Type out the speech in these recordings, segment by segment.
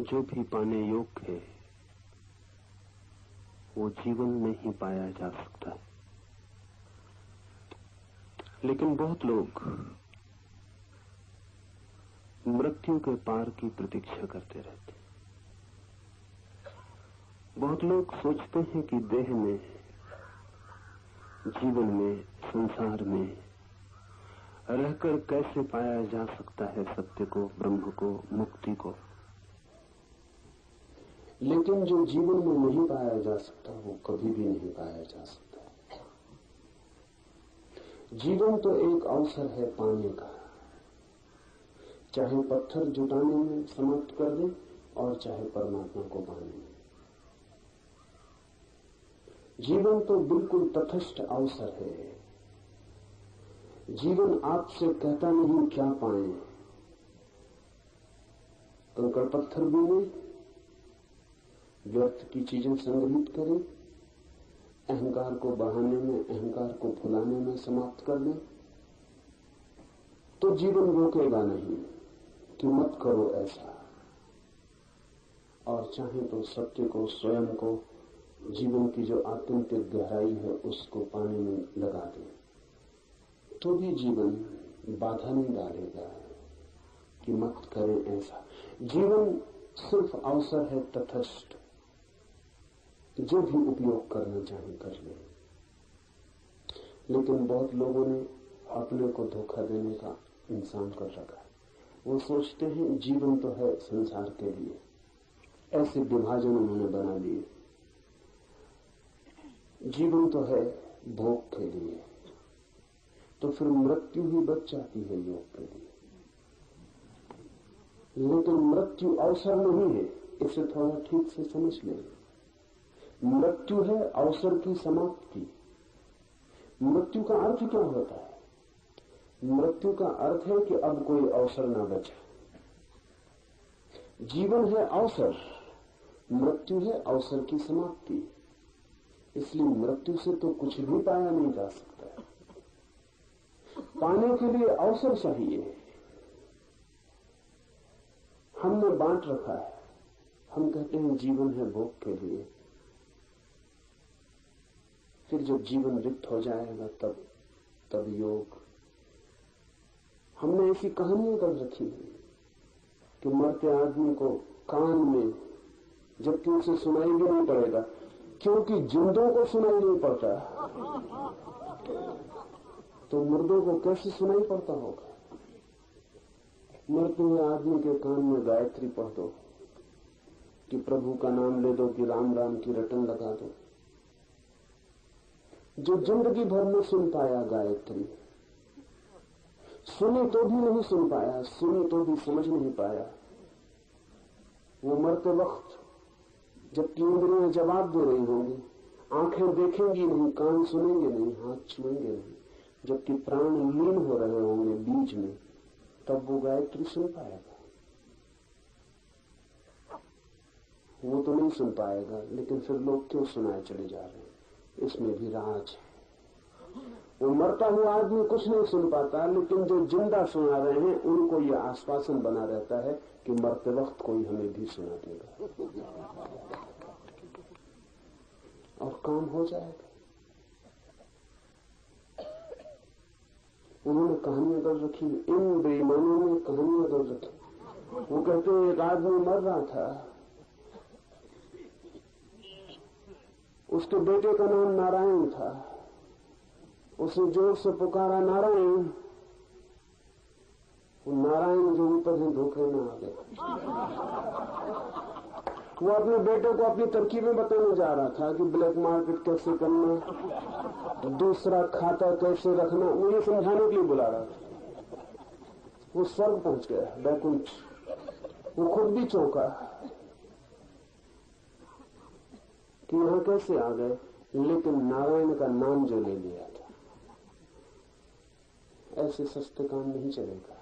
जो भी पाने योग्य है वो जीवन में ही पाया जा सकता है। लेकिन बहुत लोग मृत्यु के पार की प्रतीक्षा करते रहते हैं। बहुत लोग सोचते हैं कि देह में, जीवन में, संसार में रहकर कैसे पाया जा सकता है सत्य को, ब्रह्म को, मुक्ति को। लेकिन जो जीवन में नहीं पाया जा सकता वो कभी भी नहीं पाया जा सकता। जीवन तो एक अवसर है पाने का, चाहे पत्थर जुटाने में समाप्त कर दे और चाहे परमात्मा को पाने में। जीवन तो बिल्कुल तटस्थ अवसर है। जीवन आपसे कहता नहीं क्या पाए, कंकड़ पत्थर भी नहीं, व्यर्थ की चीजें संग्रहित करें, अहंकार को बढ़ाने में, अहंकार को फुलाने में समाप्त कर दें, तो जीवन रोकेगा नहीं कि मत करो ऐसा। और चाहे तो सत्य को, स्वयं को, जीवन की जो आत्यंतिक गहराई है उसको पाने में लगा दें, तो भी जीवन बाधा नहीं डालेगा कि मत करें ऐसा। जीवन सिर्फ अवसर है तटस्थ, जो भी उपयोग करना चाहे कर ले। लेकिन बहुत लोगों ने अपने को धोखा देने का इंसान कर रखा है। वो सोचते हैं जीवन तो है संसार के लिए, ऐसे विभाजन उन्होंने बना लिए। जीवन तो है भोग के लिए, तो फिर मृत्यु ही बच जाती है योग के लिए। लेकिन मृत्यु अवसर नहीं है, इसे थोड़ा ठीक से समझ लें। मृत्यु है अवसर की समाप्ति। मृत्यु का अर्थ क्या होता है? मृत्यु का अर्थ है कि अब कोई अवसर ना बचा। जीवन है अवसर, मृत्यु है अवसर की समाप्ति। इसलिए मृत्यु से तो कुछ भी पाया नहीं जा सकता। पाने के लिए अवसर चाहिए। हमने बांट रखा है। हम कहते हैं जीवन है भोग के लिए, फिर जब जीवन रिक्त हो जाएगा तब योग। हमने ऐसी कहानियां कर रखी है कि मरते आदमी को कान में, जबकि उसे सुनाई भी नहीं पड़ेगा, क्योंकि जिंदों को सुनाई नहीं पड़ता, तो मुर्दों को कैसे सुनाई पड़ता होगा। मरते हुए आदमी के कान में गायत्री पढ़ दो, कि प्रभु का नाम ले दो, कि राम राम की रटन लगा दो। जो जिंदगी भर में सुन पाया गायत्री, सुनी तो भी नहीं सुन पाया, सुनी तो भी समझ नहीं पाया, वो मरते वक्त जबकि इंद्रियां जवाब दे रही होंगी, आंखें देखेंगी नहीं, कान सुनेंगे नहीं, हाथ छुएंगे नहीं, जबकि प्राण लीन हो रहे होंगे बीच में, तब वो गायत्री सुन पाएगा। वो तो नहीं सुन पाएगा, लेकिन फिर लोग क्यों सुनाए चले जा रहे हैं? इसमें भी राज है। वो मरता हुआ आदमी कुछ नहीं सुन पाता, लेकिन जो जिंदा सुना रहे हैं उनको यह आश्वासन बना रहता है कि मरते वक्त कोई हमें भी सुना देगा और काम हो जाएगा। उन्होंने कहानियां कर रखी, इन बेईमानों ने कहानियां कर रखी। वो कहते हैं एक आदमी मर रहा था, उसके बेटे का नाम नारायण था, उसने जोर से पुकारा नारायण। वो नारायण जो ऊपर है धोखे में आ गए। वो अपने बेटे को अपनी तरकीबें बताने जा रहा था कि ब्लैक मार्केट कैसे करना, दूसरा खाता कैसे रखना, वो ये समझाने के लिए बुला रहा था। वो स्वर्ग पहुंच गया, बैकुंठ। वो खुद भी चौंका कि यहां कैसे आ गए, लेकिन नारायण का नाम जो ले लिया था। ऐसे सस्ते काम नहीं चलेगा।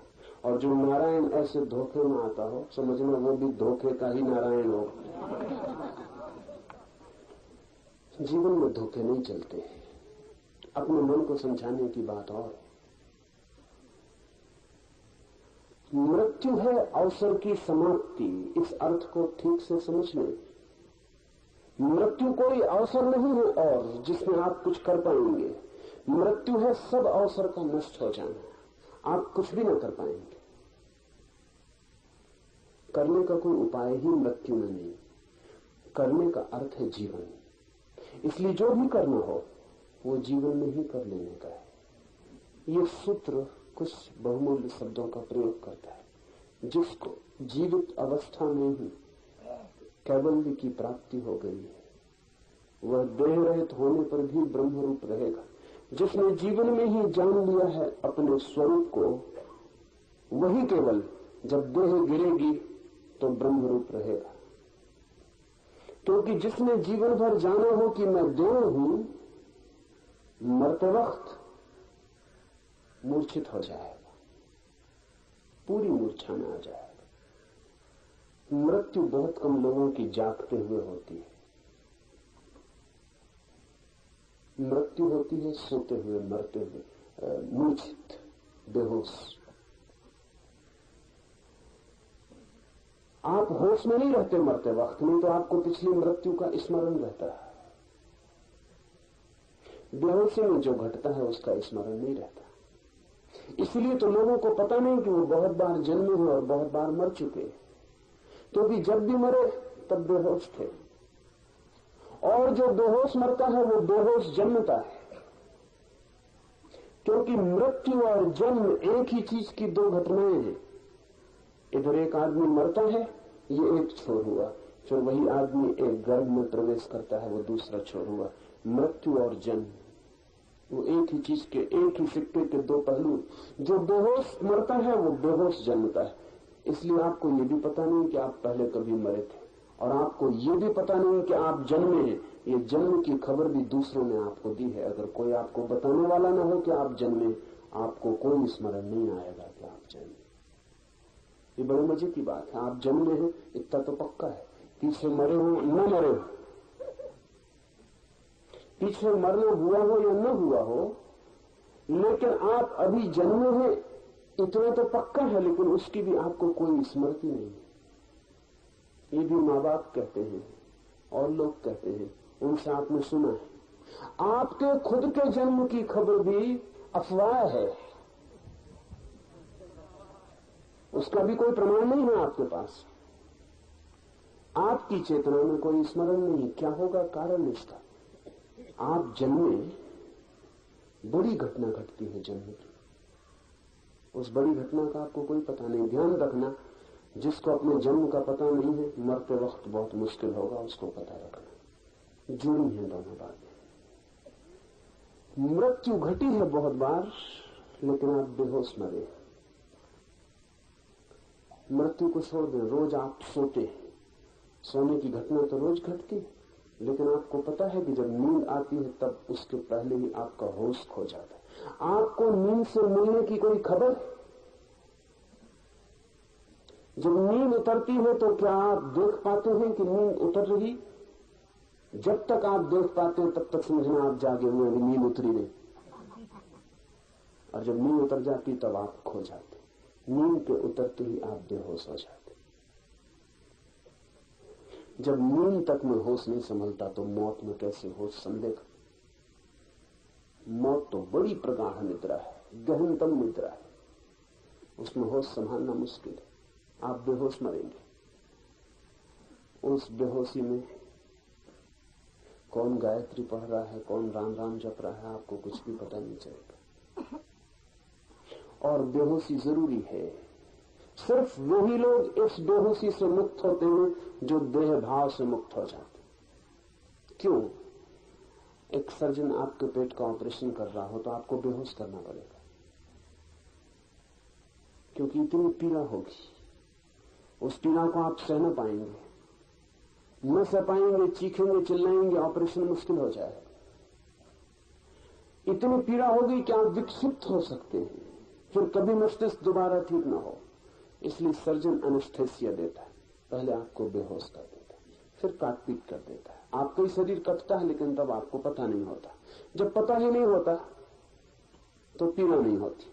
और जो नारायण ऐसे धोखे में आता हो, समझना वो भी धोखे का ही नारायण हो। जीवन में धोखे नहीं चलते। अपने मन को समझाने की बात और मृत्यु है अवसर की समाप्ति। इस अर्थ को ठीक से समझ लें। मृत्यु कोई अवसर नहीं है और जिसमें आप कुछ कर पाएंगे। मृत्यु है सब अवसर का नष्ट हो जाना। आप कुछ भी ना कर पाएंगे। करने का कोई उपाय ही मृत्यु में नहीं। करने का अर्थ है जीवन। इसलिए जो भी करना हो वो जीवन में ही कर लेने का है। ये सूत्र कुछ बहुमूल्य शब्दों का प्रयोग करता है। जिसको जीवित अवस्था में ही कैवल्य की प्राप्ति हो गई है, वह देह रहित होने पर भी ब्रह्म रूप रहेगा। जिसने जीवन में ही जान लिया है अपने स्वरूप को, वही केवल जब देह गिरेगी तो ब्रह्म रूप रहेगा। क्योंकि जिसने जीवन भर जाना हो कि मैं देह हूं, मरते वक्त मूर्छित हो जाएगा, पूरी मूर्छा में आ जाएगा। मृत्यु बहुत कम लोगों की जागते हुए होती है। मृत्यु होती है सोते हुए, मरते हुए, मूर्छित, बेहोश। आप होश में नहीं रहते मरते वक्त, नहीं तो आपको पिछली मृत्यु का स्मरण रहता है। बेहोशी में जो घटता है उसका स्मरण नहीं रहता। इसलिए तो लोगों को पता नहीं कि वो बहुत बार जन्मे हैं और बहुत बार मर चुके, क्योंकि जब भी मरे तब बेहोश थे। और जो बेहोश मरता है वो बेहोश जन्मता है। क्योंकि मृत्यु और जन्म एक ही चीज की दो घटनाएं हैं। इधर एक आदमी मरता है, ये एक छोर हुआ, फिर वही आदमी एक गर्भ में प्रवेश करता है, वो दूसरा छोर हुआ। मृत्यु और जन्म वो एक ही चीज के, एक ही सिक्के के दो पहलू। जो बेहोश मरता है वो बेहोश जन्मता है। इसलिए आपको ये भी पता नहीं कि आप पहले कभी मरे थे, और आपको ये भी पता नहीं कि आप जन्मे हैं। ये जन्म की खबर भी दूसरों ने आपको दी है। अगर कोई आपको बताने वाला ना हो कि आप जन्मे, आपको कोई स्मरण नहीं आएगा कि आप जन्मे। ये बड़े मजे की बात है। आप जन्मे हैं इतना तो पक्का है, पीछे मरे हो न मरे हो, पीछे मरना हुआ हो या न हुआ हो, लेकिन आप अभी जन्मे हैं इतना तो पक्का है, लेकिन उसकी भी आपको कोई स्मृति नहीं है। ये भी माँ बाप कहते हैं और लोग कहते हैं, उनसे आपने सुना है। आपके खुद के जन्म की खबर भी अफवाह है, उसका भी कोई प्रमाण नहीं है आपके पास। आपकी चेतना में कोई स्मरण नहीं। क्या होगा कारण इसका? आप जन्मे, बड़ी घटना घटती है जन्म की, उस बड़ी घटना का आपको कोई पता नहीं। ध्यान रखना, जिसको अपने जन्म का पता नहीं है, मरते वक्त बहुत मुश्किल होगा उसको पता रखना। जुड़ी है दोनों बातें। मृत्यु घटी है बहुत बार, लेकिन आप बेहोश मरे। मृत्यु को छोड़ दें, रोज आप सोते हैं, सोने की घटना तो रोज घटती है, लेकिन आपको पता है कि जब नींद आती है तब उसके पहले ही आपका होश खो जाता है। आपको नींद से मिलने की कोई खबर? जब नींद उतरती है तो क्या आप देख पाते हैं कि नींद उतर रही? जब तक आप देख पाते हैं तब तक समझना आप जागे हुए, नींद उतरी नहीं। और जब नींद उतर जाती तब आप खो जाते। नींद के उतरते ही आप बेहोश हो जाते। जब नींद तक में होश नहीं संभलता तो मौत में कैसे होश संभलेगा? मौत तो बड़ी प्रगाढ़ निद्रा है, गहनतम निद्रा है, उसमें होश संभालना मुश्किल है। आप बेहोश मरेंगे। उस बेहोशी में कौन गायत्री पढ़ रहा है, कौन राम राम जप रहा है, आपको कुछ भी पता नहीं चलेगा। और बेहोशी जरूरी है। सिर्फ वही लोग इस बेहोशी से मुक्त होते हैं जो देह भाव से मुक्त हो जाते। क्यों? एक सर्जन आपके पेट का ऑपरेशन कर रहा हो तो आपको बेहोश करना पड़ेगा, क्योंकि इतनी पीड़ा होगी, उस पीड़ा को आप सह न पाएंगे, न सह पाएंगे, चीखेंगे, चिल्लाएंगे, ऑपरेशन मुश्किल हो जाएगा। इतनी पीड़ा होगी कि आप विक्षिप्त हो सकते हैं, फिर कभी मस्तिष्क दोबारा ठीक ना हो। इसलिए सर्जन एनेस्थेसिया देता है, पहले आपको बेहोश कर देता है, फिर काट पीट कर देता है। आपका ही शरीर कटता है, लेकिन तब आपको पता नहीं होता। जब पता ही नहीं होता तो पीड़ा नहीं होती।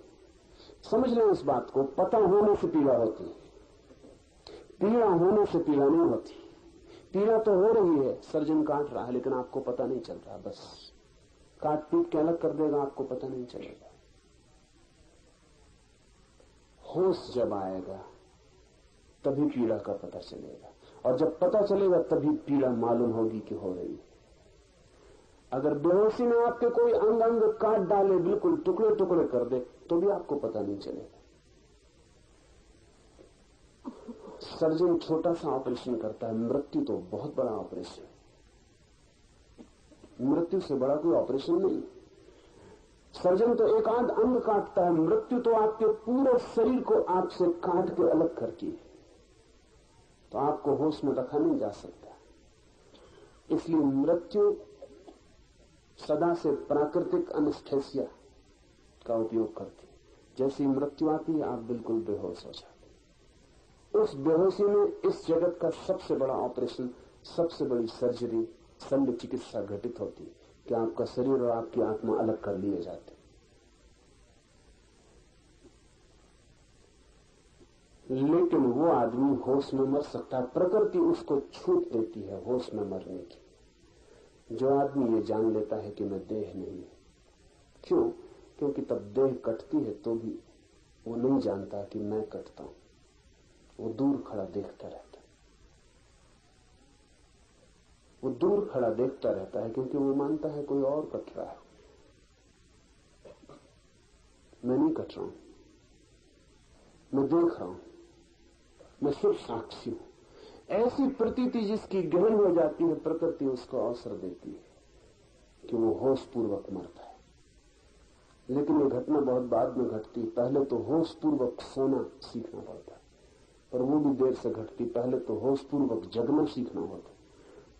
समझ लें इस बात को, पता होने से पीड़ा होती है, पीड़ा होने से पीड़ा नहीं होती। पीड़ा तो हो रही है, सर्जन काट रहा है, लेकिन आपको पता नहीं चल रहा, बस काट पीट के अलग कर देगा, आपको पता नहीं चलेगा। होश जब आएगा तभी पीड़ा का पता चलेगा, और जब पता चलेगा तभी पीड़ा मालूम होगी कि हो रही है। अगर बेहोशी में आपके कोई अंग अंग काट डाले, बिल्कुल टुकड़े टुकड़े कर दे, तो भी आपको पता नहीं चलेगा। सर्जन छोटा सा ऑपरेशन करता है, मृत्यु तो बहुत बड़ा ऑपरेशन। मृत्यु से बड़ा कोई ऑपरेशन नहीं। सर्जन तो एक आध अंग काटता है, मृत्यु तो आपके पूरे शरीर को आपसे काट के अलग करती है, तो आपको होश में रखा नहीं जा सकता। इसलिए मृत्यु सदा से प्राकृतिक एनेस्थेसिया का उपयोग करती है। जैसे ही मृत्यु आती है, आप बिल्कुल बेहोश हो जाते। उस बेहोशी में इस जगत का सबसे बड़ा ऑपरेशन, सबसे बड़ी सर्जरी, शल्य चिकित्सा घटित होती है कि आपका शरीर और आपकी आत्मा अलग कर लिए जाते। लेकिन वो आदमी होश में मर सकता है, प्रकृति उसको छूट देती है होश में मरने की। जो आदमी ये जान लेता है कि मैं देह नहीं हूं। क्यों? क्योंकि तब देह कटती है तो भी वो नहीं जानता कि मैं कटता हूं, वो दूर खड़ा देखता रहता है। वो दूर खड़ा देखता रहता है क्योंकि वो मानता है कोई और कट रहा है, मैं नहीं कट रहा हूं, मैं देख रहा हूं, मैं सिर्फ साक्षी हूं। ऐसी प्रतीति जिसकी गहन हो जाती है, प्रकृति उसको अवसर देती है कि वो होश पूर्वक मरता है। लेकिन ये घटना बहुत बाद में घटती, पहले तो होश पूर्वक सोना सीखना पड़ता है, पर वो भी देर से घटती। पहले तो होश पूर्वक जगना सीखना होता है।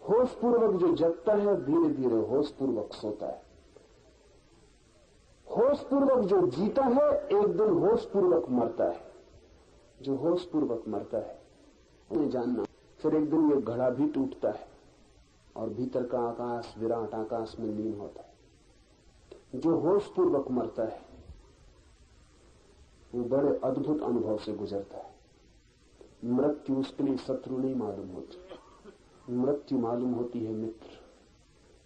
होश पूर्वक जो जगता है, धीरे धीरे होश पूर्वक सोता है। होश पूर्वक जो जीता है, एक दिन होश पूर्वक मरता है। जो होश पूर्वक मरता है उन्हें जानना, फिर एक दिन ये घड़ा भी टूटता है और भीतर का आकाश, विराट आकाश में लीन होता है। जो होश पूर्वक मरता है वो बड़े अद्भुत अनुभव से गुजरता है। मृत्यु उसके लिए शत्रु नहीं मालूम होती, मृत्यु मालूम होती है मित्र।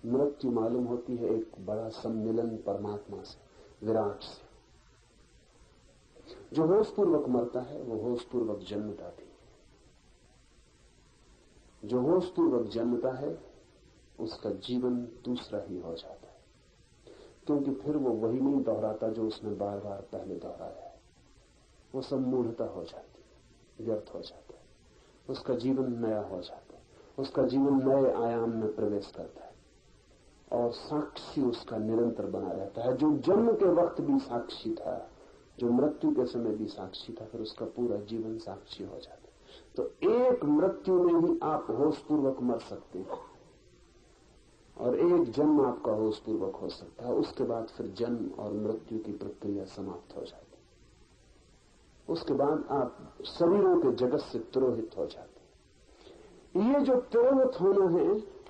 मृत्यु मालूम होती है एक बड़ा सम्मिलन परमात्मा से, विराट से। जो होश पूर्वक मरता है वो होश पूर्वक जन्मता भी। जो होश पूर्वक जन्मता है उसका जीवन दूसरा ही हो जाता है, क्योंकि फिर वो वही नहीं दोहराता जो उसने बार बार पहले दोहराया है। वो सब मूढ़ता हो जाती, व्यर्थ हो जाता है। उसका जीवन नया हो जाता है, उसका जीवन नए आयाम में प्रवेश करता है और साक्षी उसका निरंतर बना रहता है। जो जन्म के वक्त भी साक्षी था, जो मृत्यु के समय भी साक्षी था, फिर उसका पूरा जीवन साक्षी हो जाता है। तो एक मृत्यु में ही आप होश पूर्वक मर सकते हैं और एक जन्म आपका होश पूर्वक हो सकता है। उसके बाद फिर जन्म और मृत्यु की प्रक्रिया समाप्त हो जाती है। उसके बाद आप शरीरों के जगत से तिरोहित हो जाते हैं। ये जो तिरोहित होना है,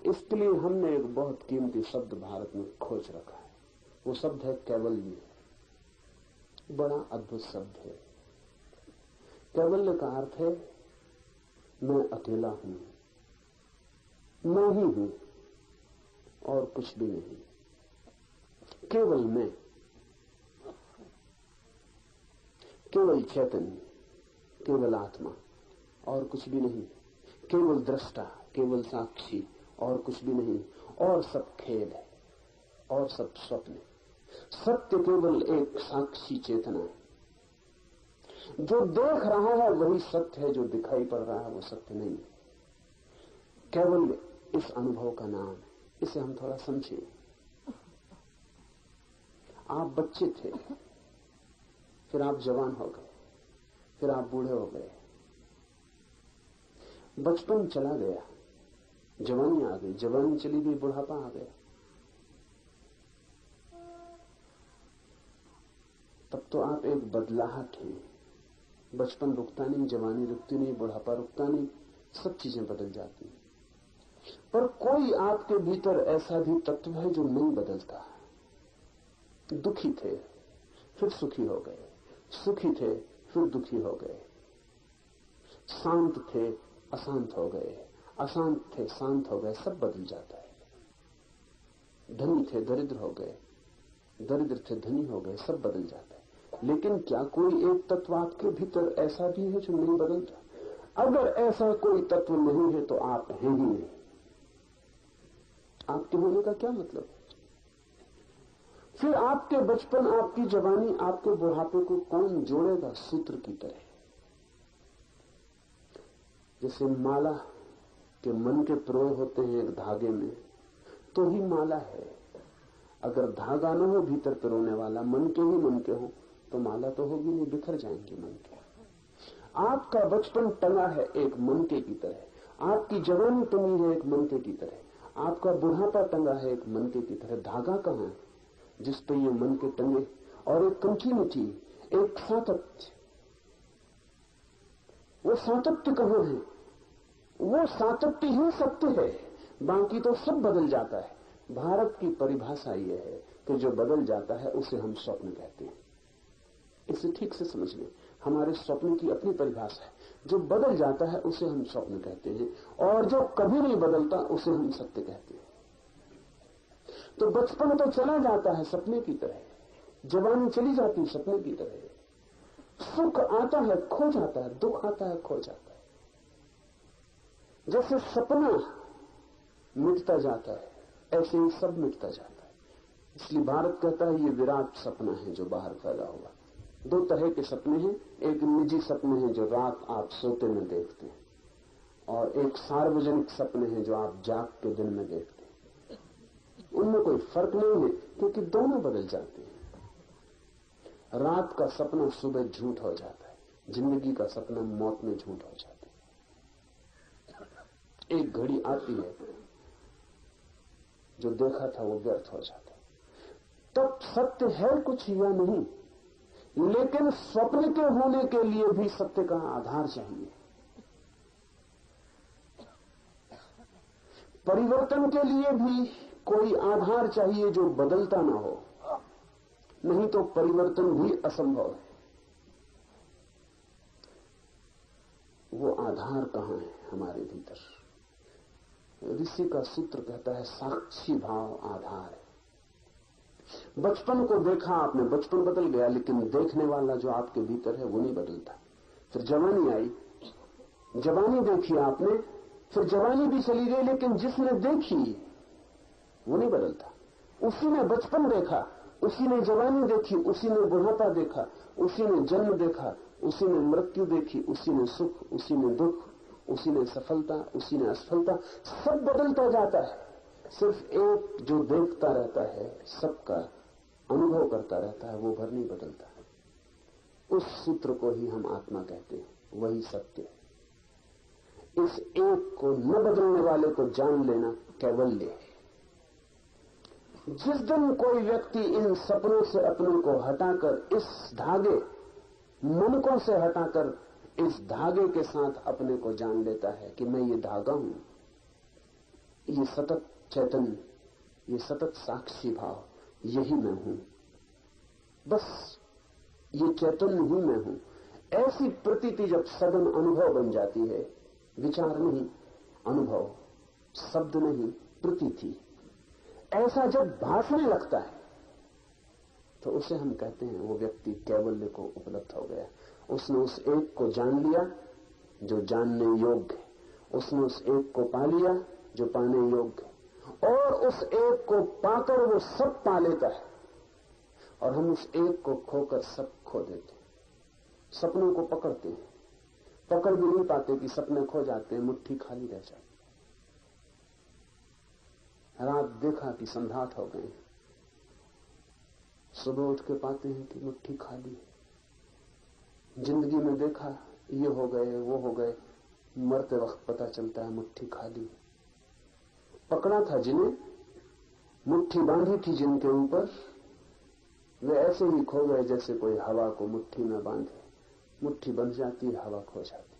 इसके लिए हमने एक बहुत कीमती शब्द भारत में खोज रखा है। वो शब्द है कैवल्य। बड़ा अद्भुत शब्द है। कैवल्य का अर्थ है मैं अकेला हूं, मैं ही हूं और कुछ भी नहीं, केवल मैं, केवल चैतन्य, केवल आत्मा और कुछ भी नहीं, केवल दृष्टा, केवल साक्षी और कुछ भी नहीं। और सब खेल है और सब स्वप्न है। सत्य केवल एक साक्षी चेतना है। जो देख रहा है वही सत्य है, जो दिखाई पड़ रहा है वो सत्य नहीं है। केवल इस अनुभव का नाम है। इसे हम थोड़ा समझें। आप बच्चे थे, फिर आप जवान हो गए, फिर आप बूढ़े हो गए, बचपन चला गया, जवानी आ गई, जवानी चली गई, बुढ़ापा आ गया। तब तो आप एक बदलाहट हैं। बचपन रुकता नहीं, जवानी रुकती नहीं, बुढ़ापा रुकता नहीं, सब चीजें बदल जाती हैं। पर कोई आपके भीतर ऐसा भी तत्व है जो नहीं बदलता। दुखी थे, फिर सुखी हो गए, सुखी थे फिर दुखी हो गए, शांत थे अशांत हो गए, अशांत थे शांत हो गए, सब बदल जाता है। धनी थे दरिद्र हो गए, दरिद्र थे धनी हो गए, सब बदल जाता है। लेकिन क्या कोई एक तत्व आपके भीतर ऐसा भी है जो नहीं बदलता? अगर ऐसा कोई तत्व नहीं है तो आप हैं ही नहीं। आपके होने का क्या मतलब है? फिर आपके बचपन, आपकी जवानी, आपके बुढ़ापे को कौन जोड़ेगा सूत्र की तरह? जैसे माला के मन के पिरोए होते हैं एक धागे में, तो ही माला है। अगर धागा न हो भीतर पिरोने वाला, मन के ही मन के हो, तो माला तो होगी नहीं, बिखर जाएंगे मन के। आपका बचपन टंगा है एक मनके की तरह, आपकी जवानी टंगी है एक मनके की तरह, आपका बुढ़ापा टंगा है एक मनके की तरह। धागा कहां है जिस पे ये मनके टंगे? और एक कंटिन्यूटी, एक सातत्य, वो सातत्य कहां है? वो सातत्य ही सत्य है, बाकी तो सब बदल जाता है। भारत की परिभाषा यह है कि जो बदल जाता है उसे हम स्वप्न कहते हैं। इसे ठीक से समझ लें, हमारे स्वप्न की अपनी परिभाषा है। जो बदल जाता है उसे हम स्वप्न कहते हैं, और जो कभी नहीं बदलता उसे हम सत्य कहते हैं। तो बचपन तो चला जाता है सपने की तरह, जवानी चली जाती है सपने की तरह, सुख आता है खो जाता है, दुख आता है खो जाता है। जैसे सपना मिटता जाता है ऐसे ही सब मिटता जाता है। इसलिए भारत कहता है ये विराट सपना है जो बाहर फैला हुआ। दो तरह के सपने हैं, एक निजी सपने हैं जो रात आप सोते में देखते हैं, और एक सार्वजनिक सपने हैं जो आप जाग के दिन में देखते हैं। उनमें कोई फर्क नहीं है क्योंकि दोनों बदल जाते हैं। रात का सपना सुबह झूठ हो जाता है, जिंदगी का सपना मौत में झूठ हो जाता है। एक घड़ी आती है जो देखा था वो व्यर्थ हो जाता है। तब सत्य है कुछ या नहीं, लेकिन स्वप्न के होने के लिए भी सत्य का आधार चाहिए। परिवर्तन के लिए भी कोई आधार चाहिए जो बदलता ना हो, नहीं तो परिवर्तन भी असंभव है। वो आधार कहां है हमारे भीतर? ऋषि का सूत्र कहता है साक्षी भाव आधार है। बचपन को देखा आपने, बचपन बदल गया, लेकिन देखने वाला जो आपके भीतर है वो नहीं बदलता। फिर जवानी आई, जवानी देखी आपने, फिर जवानी भी चली गई, लेकिन जिसने देखी वो नहीं बदलता। उसी ने बचपन देखा, उसी ने जवानी देखी, उसी ने बुढ़ापा देखा, उसी ने जन्म देखा, उसी ने मृत्यु देखी, उसी ने सुख, उसी ने दुख, उसी ने सफलता, उसी ने असफलता, सब बदलता जाता है। सिर्फ एक जो देखता रहता है, सबका अनुभव करता रहता है, वो भर नहीं बदलता। उस सूत्र को ही हम आत्मा कहते हैं, वही सत्य है। इस एक को न बदलने वाले को जान लेना कैवल्य है। जिस दिन कोई व्यक्ति इन सपनों से अपने को हटाकर, इस धागे मनकों से हटाकर इस धागे के साथ अपने को जान लेता है कि मैं ये धागा हूं, ये सतत चैतन्य, ये सतत साक्षी भाव, यही मैं हूं, बस ये चैतन्य ही मैं हूं, ऐसी प्रतीति जब सघन अनुभव बन जाती है, विचार नहीं अनुभव, शब्द नहीं प्रतीति, ऐसा जब भासने लगता है तो उसे हम कहते हैं वो व्यक्ति कैवल्य को उपलब्ध हो गया। उसने उस एक को जान लिया जो जानने योग्य है, उसने उस एक को पा लिया जो पाने योग्य है, और उस एक को पाकर वो सब पा लेता है, और हम उस एक को खोकर सब खो देते हैं। सपनों को पकड़ते हैं, पकड़ भी नहीं पाते कि सपने खो जाते हैं, मुट्ठी खाली रह जाती। रात देखा कि संध्यात हो गए, सुबह उठ के पाते हैं कि मुट्ठी खाली है। जिंदगी में देखा ये हो गए वो हो गए, मरते वक्त पता चलता है मुट्ठी खाली है। पकड़ा था जिन्हें, मुट्ठी बांधी थी जिनके ऊपर, वे ऐसे ही खो गए जैसे कोई हवा को मुट्ठी में बांधे, मुट्ठी बन जाती है, हवा खो जाती।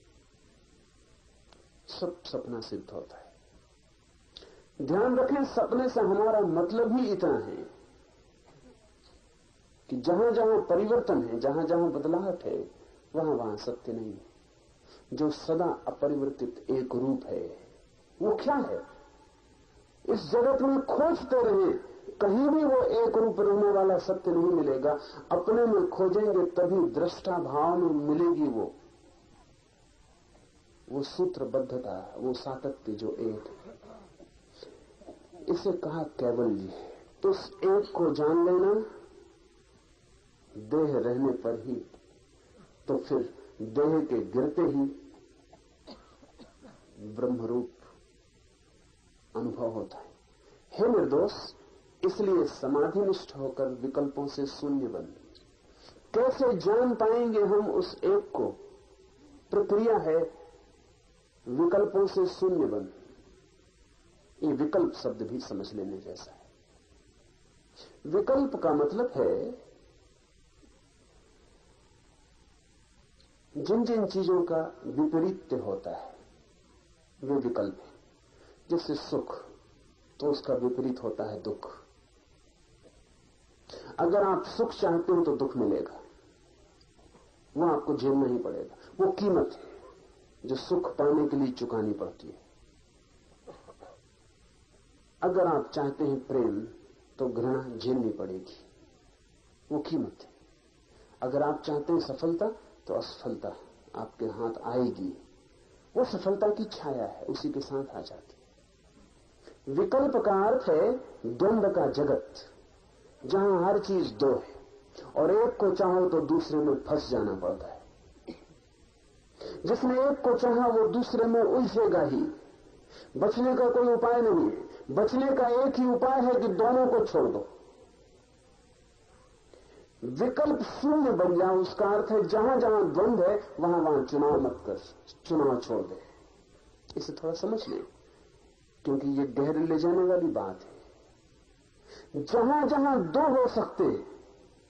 सब सपना सिद्ध होता है। ध्यान रखें, सपने से हमारा मतलब ही इतना है कि जहां जहां परिवर्तन है, जहां जहां बदलाहट है, वहां वहां सत्य नहीं है। जो सदा अपरिवर्तित एक रूप है, वो क्या है? इस जगत में खोजते रहे, कहीं भी वो एक रूप रहने वाला सत्य नहीं मिलेगा। अपने में खोजेंगे तभी दृष्टा भाव में मिलेगी वो सूत्रबद्धता, वो सातत्य जो एक है। इसे कहा कैवल्य। उस एक को जान लेना देह रहने पर ही, तो फिर देह के गिरते ही ब्रह्मरूप अनुभव होता है। हे निर्दोष, इसलिए समाधिनिष्ठ होकर विकल्पों से शून्य बन। कैसे जान पाएंगे हम उस एक को? प्रक्रिया है विकल्पों से शून्य बन। ये विकल्प शब्द भी समझ लेने जैसा है। विकल्प का मतलब है जिन जिन चीजों का विपरीत होता है वे विकल्प है। जैसे सुख, तो उसका विपरीत होता है दुख। अगर आप सुख चाहते हो तो दुख मिलेगा, वो आपको झेलना ही पड़ेगा। वो कीमत है जो सुख पाने के लिए चुकानी पड़ती है। अगर आप चाहते हैं प्रेम, तो घृणा झेलनी पड़ेगी, वो कीमत है। अगर आप चाहते हैं सफलता, तो असफलता आपके हाथ आएगी, वो सफलता की छाया है, उसी के साथ आ जाती है। विकल्प का अर्थ है द्वंद्व का जगत, जहां हर चीज दो है और एक को चाहो तो दूसरे में फंस जाना पड़ता है। जिसने एक को चाहा वो दूसरे में उलझेगा ही, बचने का कोई उपाय नहीं है। बचने का एक ही उपाय है कि दोनों को छोड़ दो। विकल्प शून्य बन जाए, उसका अर्थ है जहां जहां द्वंद्व है वहां वहां चुनाव मत कर, चुनाव छोड़ दे। इसे थोड़ा समझ ले, क्योंकि ये गहरे ले जाने वाली बात है। जहां जहां दो हो सकते हैं,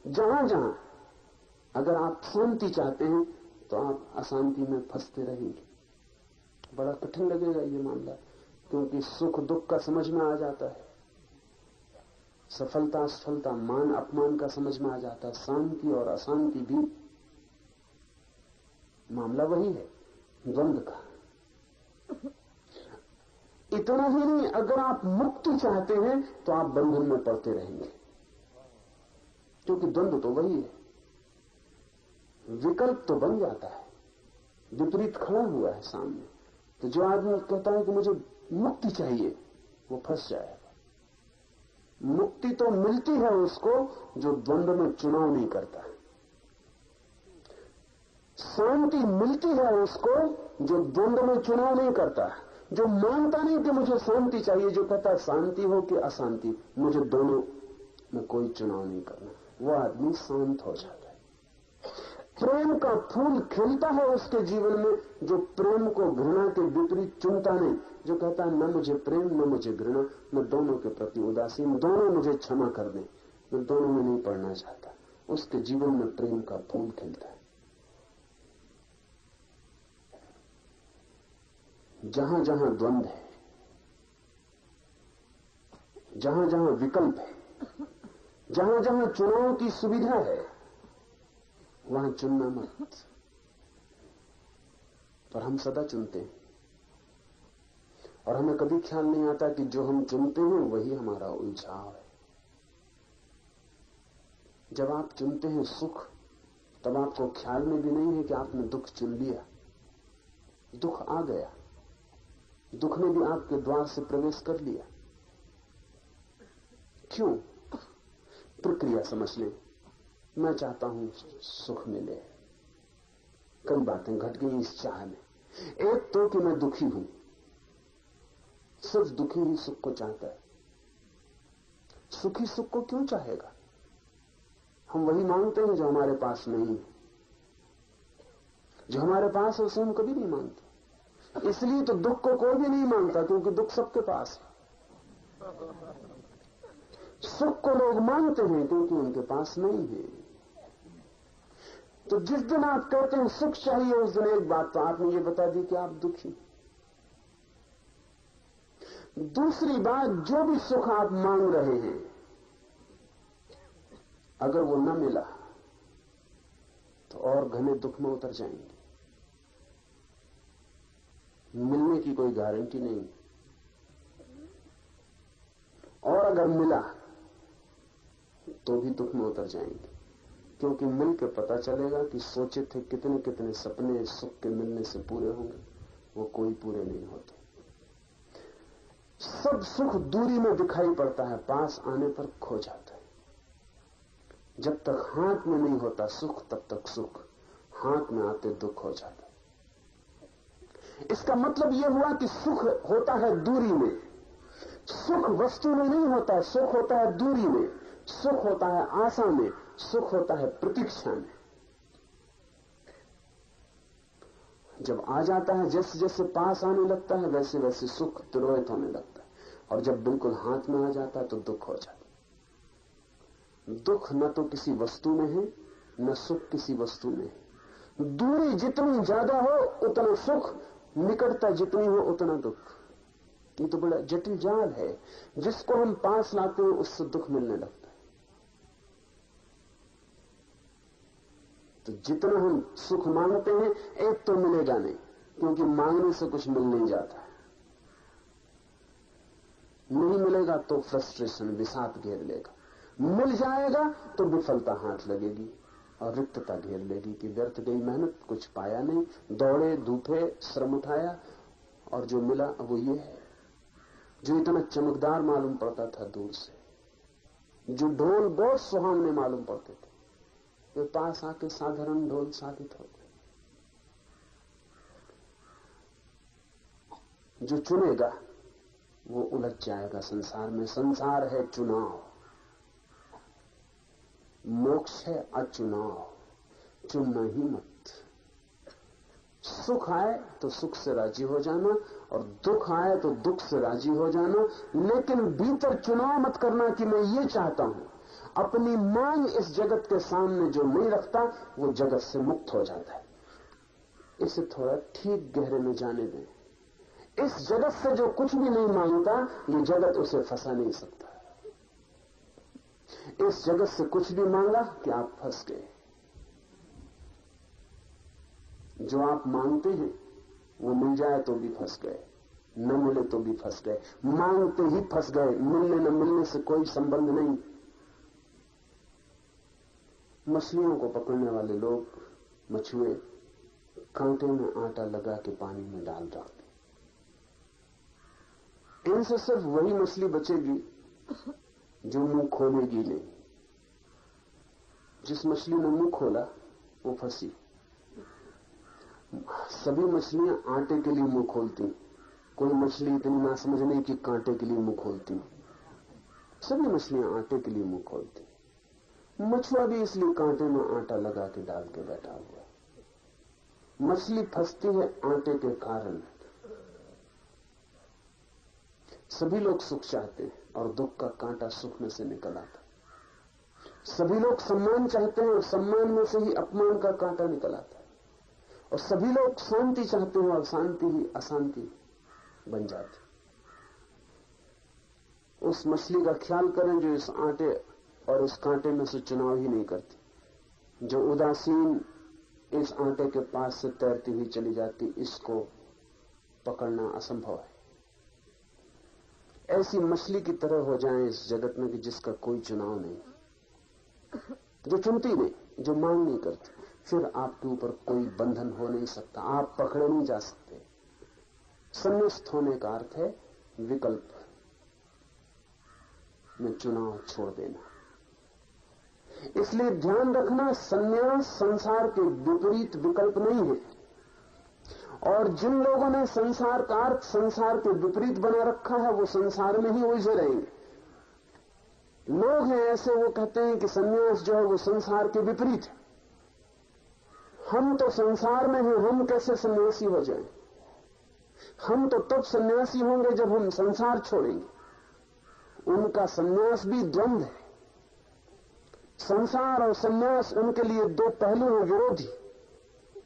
जहां जहां अगर आप शांति चाहते हैं तो आप अशांति में फंसते रहेंगे। बड़ा कठिन लगेगा ये मामला, क्योंकि सुख दुख का समझ में आ जाता है, सफलता असफलता मान अपमान का समझ में आ जाता है, शांति और अशांति भी मामला वही है, द्वंद्व का। इतना ही नहीं, अगर आप मुक्ति चाहते हैं तो आप बंधन में पड़ते रहेंगे, क्योंकि द्वंद्व तो वही है। विकल्प तो बन जाता है, विपरीत खड़ा हुआ है सामने। तो जो आदमी कहता है कि मुझे मुक्ति चाहिए, वो फंस जाएगा। मुक्ति तो मिलती है उसको जो द्वंद्व में चुनाव नहीं करता। शांति मिलती है उसको जो द्वंद्व में चुनाव नहीं करता, जो मानता नहीं कि मुझे शांति चाहिए, जो कहता है शांति हो कि अशांति, मुझे दोनों में कोई चुनाव नहीं करना, वो आदमी शांत हो जाता है। प्रेम का फूल खिलता है उसके जीवन में जो प्रेम को घृणा के विपरीत चुनता नहीं, जो कहता है न मुझे प्रेम न मुझे घृणा, मैं दोनों के प्रति उदासीन, दोनों मुझे क्षमा कर दें, मैं दोनों में नहीं पड़ना चाहता। उसके जीवन में प्रेम का फूल खिलता है। जहां जहां द्वंद्व है, जहां जहां विकल्प है, जहां जहां चुनाव की सुविधा है, वहां चुनना मत। पर हम सदा चुनते हैं और हमें कभी ख्याल नहीं आता कि जो हम चुनते हैं वही हमारा उलझाव है। जब आप चुनते हैं सुख, तब आपको ख्याल में भी नहीं है कि आपने दुख चुन लिया। दुख आ गया, दुख ने भी आपके द्वार से प्रवेश कर लिया। क्यों? प्रक्रिया समझ लें। मैं चाहता हूं सुख मिले, कई बातें घट गई इस चाह में। एक तो कि मैं दुखी हूं, सिर्फ दुखी ही सुख को चाहता है। सुखी सुख को क्यों चाहेगा? हम वही मांगते हैं जो हमारे पास नहीं है। जो हमारे पास है उसे हम कभी नहीं मांगते। इसलिए तो दुख को कोई भी नहीं मांगता, क्योंकि दुख सबके पास है। सुख को लोग मांगते हैं क्योंकि उनके पास नहीं है। तो जिस दिन आप कहते हैं सुख चाहिए, उस दिन एक बात तो आपने ये बता दी कि आप दुखी। दूसरी बात, जो भी सुख आप मांग रहे हैं अगर वो न मिला तो और घने दुख में उतर जाएंगे। मिलने की कोई गारंटी नहीं, और अगर मिला तो भी दुख में उतर जाएंगे, क्योंकि मिलकर पता चलेगा कि सोचे थे कितने कितने सपने सुख के मिलने से पूरे होंगे, वो कोई पूरे नहीं होते। सब सुख दूरी में दिखाई पड़ता है, पास आने पर खो जाता है। जब तक हाथ में नहीं होता सुख तब तक सुख, हाथ में आते दुख हो जाता है। इसका मतलब यह हुआ कि सुख होता है दूरी में, सुख वस्तु में नहीं होता, सुख होता है दूरी में, सुख होता है आशा में, सुख होता है प्रतीक्षा में। जब आ जाता है, जैसे जैसे पास आने लगता है वैसे वैसे सुख तिरोहित होने लगता है, और जब बिल्कुल हाथ में आ जाता है तो दुख हो जाता है। दुख न तो किसी वस्तु में है, न सुख किसी वस्तु में है। दूरी जितनी ज्यादा हो उतना सुख, निकटता जितनी हो उतना दुख। ये तो बड़ा जटिल जाल है। जिसको हम पास लाते हैं उससे दुख मिलने लगता है। तो जितना हम सुख मांगते हैं एक तो मिलेगा नहीं, क्योंकि मांगने से कुछ मिल नहीं जाता। नहीं मिलेगा तो फ्रस्ट्रेशन, विषाद घेर लेगा। मिल जाएगा तो विफलता हाथ लगेगी और रिक्तता घेर लेगी कि व्यर्थ गई मेहनत, कुछ पाया नहीं, दौड़े धूपे श्रम उठाया और जो मिला वो ये है। जो इतना चमकदार मालूम पड़ता था दूर से, जो ढोल बहुत सुहावने मालूम पड़ते थे, वे पास आके साधारण ढोल साबित हो गए। जो चुनेगा वो उलझ जाएगा संसार में। संसार है चुनाव, मोक्ष है अचुनाव, चुनना ही मत। सुख आए तो सुख से राजी हो जाना, और दुख आए तो दुख से राजी हो जाना, लेकिन भीतर चुनाव मत करना कि मैं ये चाहता हूं। अपनी मांग इस जगत के सामने जो नहीं रखता वो जगत से मुक्त हो जाता है। इसे थोड़ा ठीक गहरे में जाने दें। इस जगत से जो कुछ भी नहीं मांगता, ये जगत उसे फंसा नहीं सकता। इस जगत से कुछ भी मांगा कि आप फंस गए। जो आप मांगते हैं वो मिल जाए तो भी फंस गए, न मिले तो भी फंस गए। मांगते ही फंस गए, मिलने न मिलने से कोई संबंध नहीं। मछलियों को पकड़ने वाले लोग मछुए कांटे में आटा लगा के पानी में डाल रखते। इनसे सिर्फ वही मछली बचेगी जो मुंह खोलेगी नहीं। जिस मछली ने मुंह खोला वो फंसी। सभी मछलियां आटे के लिए मुंह खोलती, कोई मछली इतनी ना समझ नहीं कि कांटे के लिए मुंह खोलती। सभी मछलियां आटे के लिए मुंह खोलती। मछुआ भी इसलिए कांटे में आटा लगा के डाल के बैठा हुआ। मछली फंसती है आटे के कारण। सभी लोग सुख चाहते हैं और दुख का कांटा सुख में से निकल आता। सभी लोग सम्मान चाहते हैं और सम्मान में से ही अपमान का कांटा निकल आता है। और सभी लोग शांति चाहते हैं और शांति ही अशांति बन जाती। उस मछली का ख्याल करें जो इस आटे और इस कांटे में से चुनाव ही नहीं करती, जो उदासीन इस आटे के पास से तैरती हुई चली जाती। इसको पकड़ना असंभव है। ऐसी मछली की तरह हो जाएं इस जगत में कि जिसका कोई चुनाव नहीं, जो चुनती नहीं, जो मांग नहीं करती। फिर आपके ऊपर कोई बंधन हो नहीं सकता, आप पकड़े नहीं जा सकते। संन्यास्त होने का अर्थ है विकल्प में चुनाव छोड़ देना। इसलिए ध्यान रखना, संन्यास संसार के विपरीत विकल्प नहीं है। और जिन लोगों ने संसार का अर्थ संसार के विपरीत बना रखा है वो संसार में ही उलझे रहेंगे। लोग हैं ऐसे, वो कहते हैं कि संन्यास जो है वो संसार के विपरीत है। हम तो संसार में हैं, हम कैसे सन्यासी हो जाएं? हम तो तब सन्यासी होंगे जब हम संसार छोड़ेंगे। उनका सन्यास भी द्वंद्व है। संसार और सन्यास उनके लिए दो पहलू हैं, विरोधी।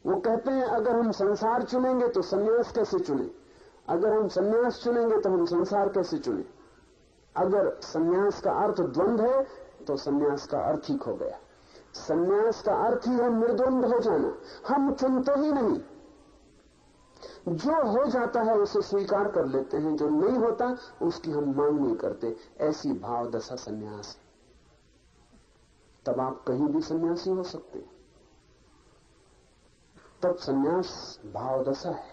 वो कहते हैं अगर हम संसार चुनेंगे तो सन्यास कैसे चुने, अगर हम सन्यास चुनेंगे तो हम संसार कैसे चुने। अगर सन्यास का अर्थ द्वंद्व है तो सन्यास का अर्थ ही खो गया। सन्यास का अर्थ ही है निर्द्वंद हो जाना। हम चुनते ही नहीं, जो हो जाता है उसे स्वीकार कर लेते हैं, जो नहीं होता उसकी हम मांग नहीं करते। ऐसी भाव दशा सन्यास है। तब आप कहीं भी सन्यासी हो सकते हैं। तब सन्यास भाव दशा है,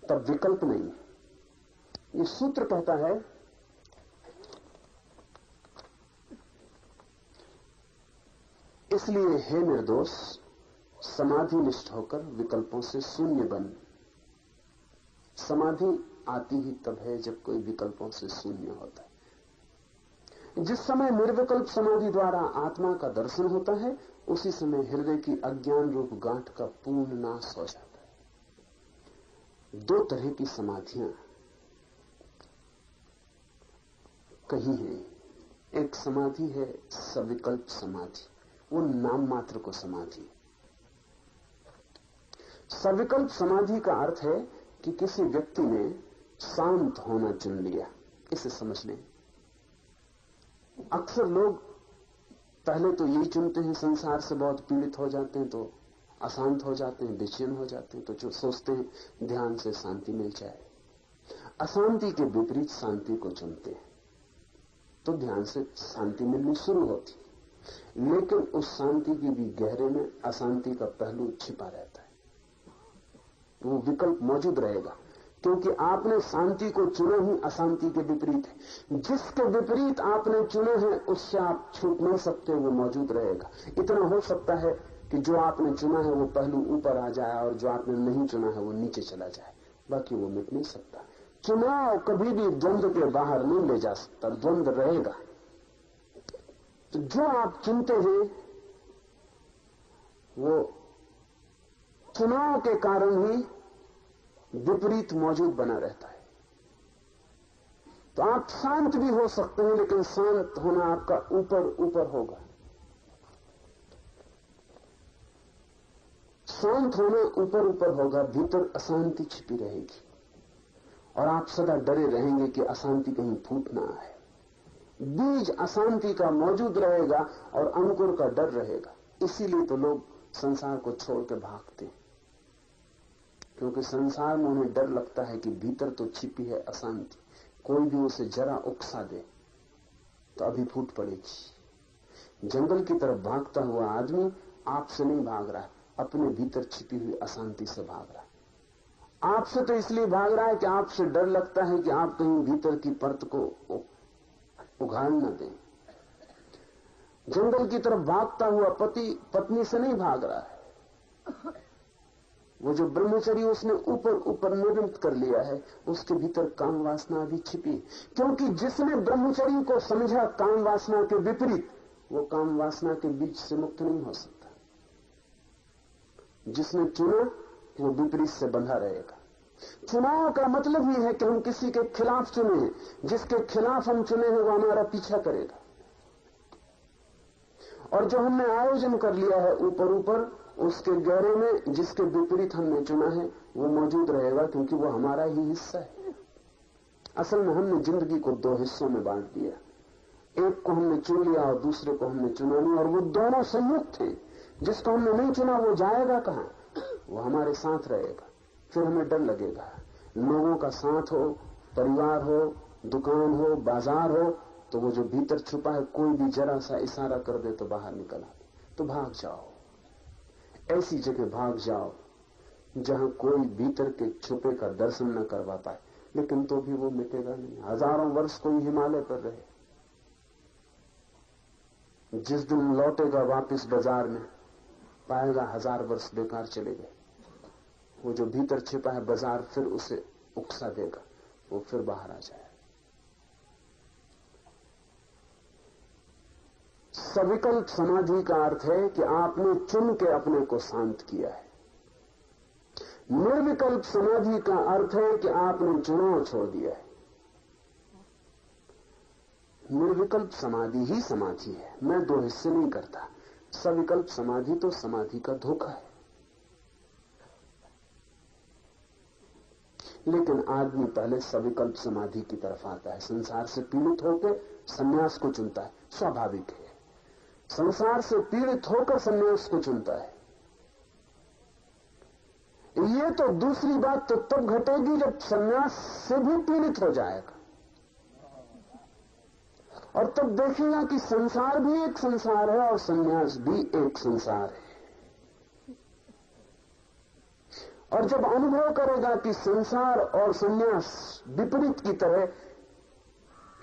तब विकल्प नहीं है। ये सूत्र कहता है, इसलिए हे निर्दोष, समाधि निष्ठ होकर विकल्पों से शून्य बन। समाधि आती ही तब है जब कोई विकल्पों से शून्य होता है। जिस समय निर्विकल्प समाधि द्वारा आत्मा का दर्शन होता है, उसी समय हृदय की अज्ञान रूप गांठ का पूर्ण नाश हो जाता है। दो तरह की समाधियां कही हैं। एक समाधि है सविकल्प समाधि, वो नाम मात्र को समाधि। सविकल्प समाधि का अर्थ है कि किसी व्यक्ति ने शांत होना चुन लिया। इसे समझ लें। अक्सर लोग पहले तो यही चुनते हैं, संसार से बहुत पीड़ित हो जाते हैं तो अशांत हो जाते हैं, बेचैन हो जाते हैं, तो जो सोचते हैं ध्यान से शांति मिल जाए। अशांति के विपरीत शांति को चुनते हैं तो ध्यान से शांति मिलनी शुरू होती, लेकिन उस शांति की भी गहरे में अशांति का पहलू छिपा रहता है। वो विकल्प मौजूद रहेगा, क्योंकि आपने शांति को चुना ही अशांति के विपरीत है। जिसके विपरीत आपने चुना है उससे आप छूट नहीं सकते, वो मौजूद रहेगा। इतना हो सकता है कि जो आपने चुना है वो पहलू ऊपर आ जाए और जो आपने नहीं चुना है वो नीचे चला जाए, बाकी वो मिट नहीं सकता। चुनाव कभी भी द्वंद्व के बाहर नहीं ले जा सकता, द्वंद्व रहेगा। तो जो आप चुनते हैं वो चुनाव के कारण ही विपरीत मौजूद बना रहता है। तो आप शांत भी हो सकते हैं, लेकिन शांत होना आपका ऊपर ऊपर होगा। शांत होना ऊपर ऊपर होगा, भीतर अशांति छिपी रहेगी और आप सदा डरे रहेंगे कि अशांति कहीं फूट ना आए। बीज अशांति का मौजूद रहेगा और अंकुर का डर रहेगा। इसीलिए तो लोग संसार को छोड़ के भागते हैं, क्योंकि संसार में उन्हें डर लगता है कि भीतर तो छिपी है अशांति, कोई भी उसे जरा उकसा दे तो अभी फूट पड़ेगी। जंगल की तरफ भागता हुआ आदमी आपसे नहीं भाग रहा है, अपने भीतर छिपी हुई अशांति से भाग रहा है। आपसे तो इसलिए भाग रहा है कि आपसे डर लगता है कि आप कहीं भीतर की परत को उघाड़ न दें। जंगल की तरफ भागता हुआ पति पत्नी से नहीं भाग रहा है। वो जो ब्रह्मचर्य उसने ऊपर ऊपर निर्मित कर लिया है, उसके भीतर काम वासना भी छिपी, क्योंकि जिसने ब्रह्मचर्य को समझा काम वासना के विपरीत, वो काम वासना के बीच से मुक्त नहीं हो सकता। जिसने चुना वो विपरीत से बंधा रहेगा। चुनाव का मतलब ही है कि हम किसी के खिलाफ चुने हैं, जिसके खिलाफ हम चुने हैं वो हमारा पीछा करेगा। और जो हमने आयोजन कर लिया है ऊपर ऊपर, उसके गहरे में जिसके विपरीत हमने चुना है वो मौजूद रहेगा, क्योंकि वो हमारा ही हिस्सा है। असल में हमने जिंदगी को दो हिस्सों में बांट दिया, एक को हमने चुन लिया और दूसरे को हमने चुना नहीं, और वो दोनों संयुक्त हैं। जिसको हमने नहीं चुना वो जाएगा कहां? वो हमारे साथ रहेगा। फिर हमें डर लगेगा। लोगों का साथ हो, परिवार हो, दुकान हो, बाजार हो, तो वो जो भीतर छुपा है कोई भी जरा सा इशारा कर दे तो बाहर निकल आए। तो भाग जाओ, ऐसी जगह भाग जाओ जहां कोई भीतर के छुपे का दर्शन न करवा पाए। लेकिन तो भी वो मिटेगा नहीं। हजारों वर्ष कोई हिमालय पर रहे, जिस दिन लौटेगा वापस बाजार में पाएगा 1000 वर्ष बेकार चले गए। वो जो भीतर छिपा है बाजार फिर उसे उकसा देगा, वो फिर बाहर आ जाए। सविकल्प समाधि का अर्थ है कि आपने चुन के अपने को शांत किया है। निर्विकल्प समाधि का अर्थ है कि आपने चुनाव छोड़ दिया है। निर्विकल्प समाधि ही समाधि है, मैं दो हिस्से नहीं करता। सविकल्प समाधि तो समाधि का धोखा है। लेकिन आदमी पहले सविकल्प समाधि की तरफ आता है। संसार से पीड़ित होकर संन्यास को चुनता है, स्वाभाविक है। संसार से पीड़ित होकर संन्यास को चुनता है। ये तो दूसरी बात तो तब घटेगी जब संन्यास से भी पीड़ित हो जाएगा, और तब देखेगा कि संसार भी एक संसार है और संन्यास भी एक संसार है। और जब अनुभव करेगा कि संसार और संन्यास विपरीत की तरह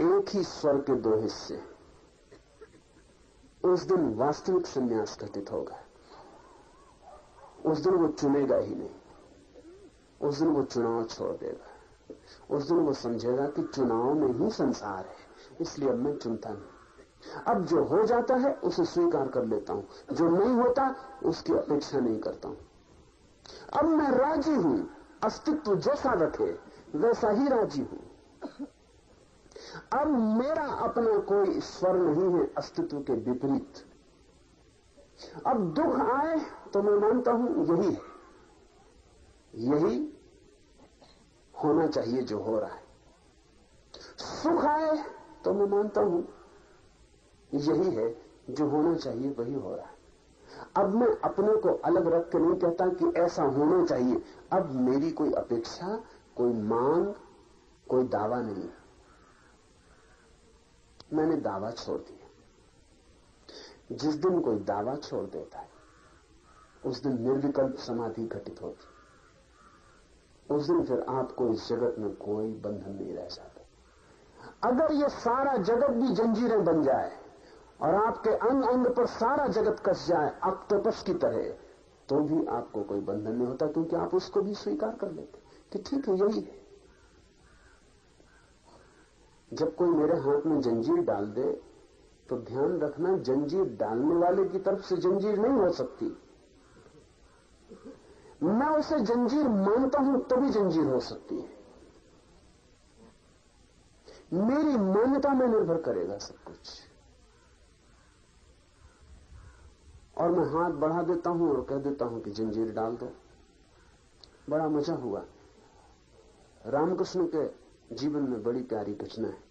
एक ही स्वर के दो हिस्से, उस दिन वास्तविक संन्यास घटित होगा। उस दिन वो चुनेगा ही नहीं, उस दिन वो चुनाव छोड़ देगा। उस दिन वो समझेगा कि चुनाव में ही संसार है, इसलिए अब मैं चुनता नहीं। अब जो हो जाता है उसे स्वीकार कर लेता हूं, जो नहीं होता उसकी अपेक्षा नहीं करता हूं। अब मैं राजी हूं, अस्तित्व जैसा रखे वैसा ही राजी हूं। अब मेरा अपना कोई स्वर नहीं है अस्तित्व के विपरीत। अब दुख आए तो मैं मानता हूं यही है, यही होना चाहिए जो हो रहा है। सुख आए तो मैं मानता हूं यही है जो होना चाहिए, वही हो रहा है। अब मैं अपने को अलग रख के नहीं कहता कि ऐसा होना चाहिए। अब मेरी कोई अपेक्षा, कोई मांग, कोई दावा नहीं है। मैंने दावा छोड़ दिया। जिस दिन कोई दावा छोड़ देता है उस दिन निर्विकल्प समाधि घटित होती। उस दिन फिर आपको इस जगत में कोई बंधन नहीं रह जाता। अगर ये सारा जगत भी जंजीरें बन जाए और आपके अंग अंग पर सारा जगत कस जाए ऑक्टोपस की तरह, तो भी आपको कोई बंधन नहीं होता, क्योंकि आप उसको भी स्वीकार कर लेते कि ठीक है, यही है। जब कोई मेरे हाथ में जंजीर डाल दे तो ध्यान रखना, जंजीर डालने वाले की तरफ से जंजीर नहीं हो सकती। मैं उसे जंजीर मानता हूं तभी जंजीर हो सकती है। मेरी मान्यता में निर्भर करेगा सब कुछ। और मैं हाथ बढ़ा देता हूं और कह देता हूं कि जंजीर डाल दो। बड़ा मजा हुआ। रामकृष्ण के जीवन में बड़ी प्यारी घटना है।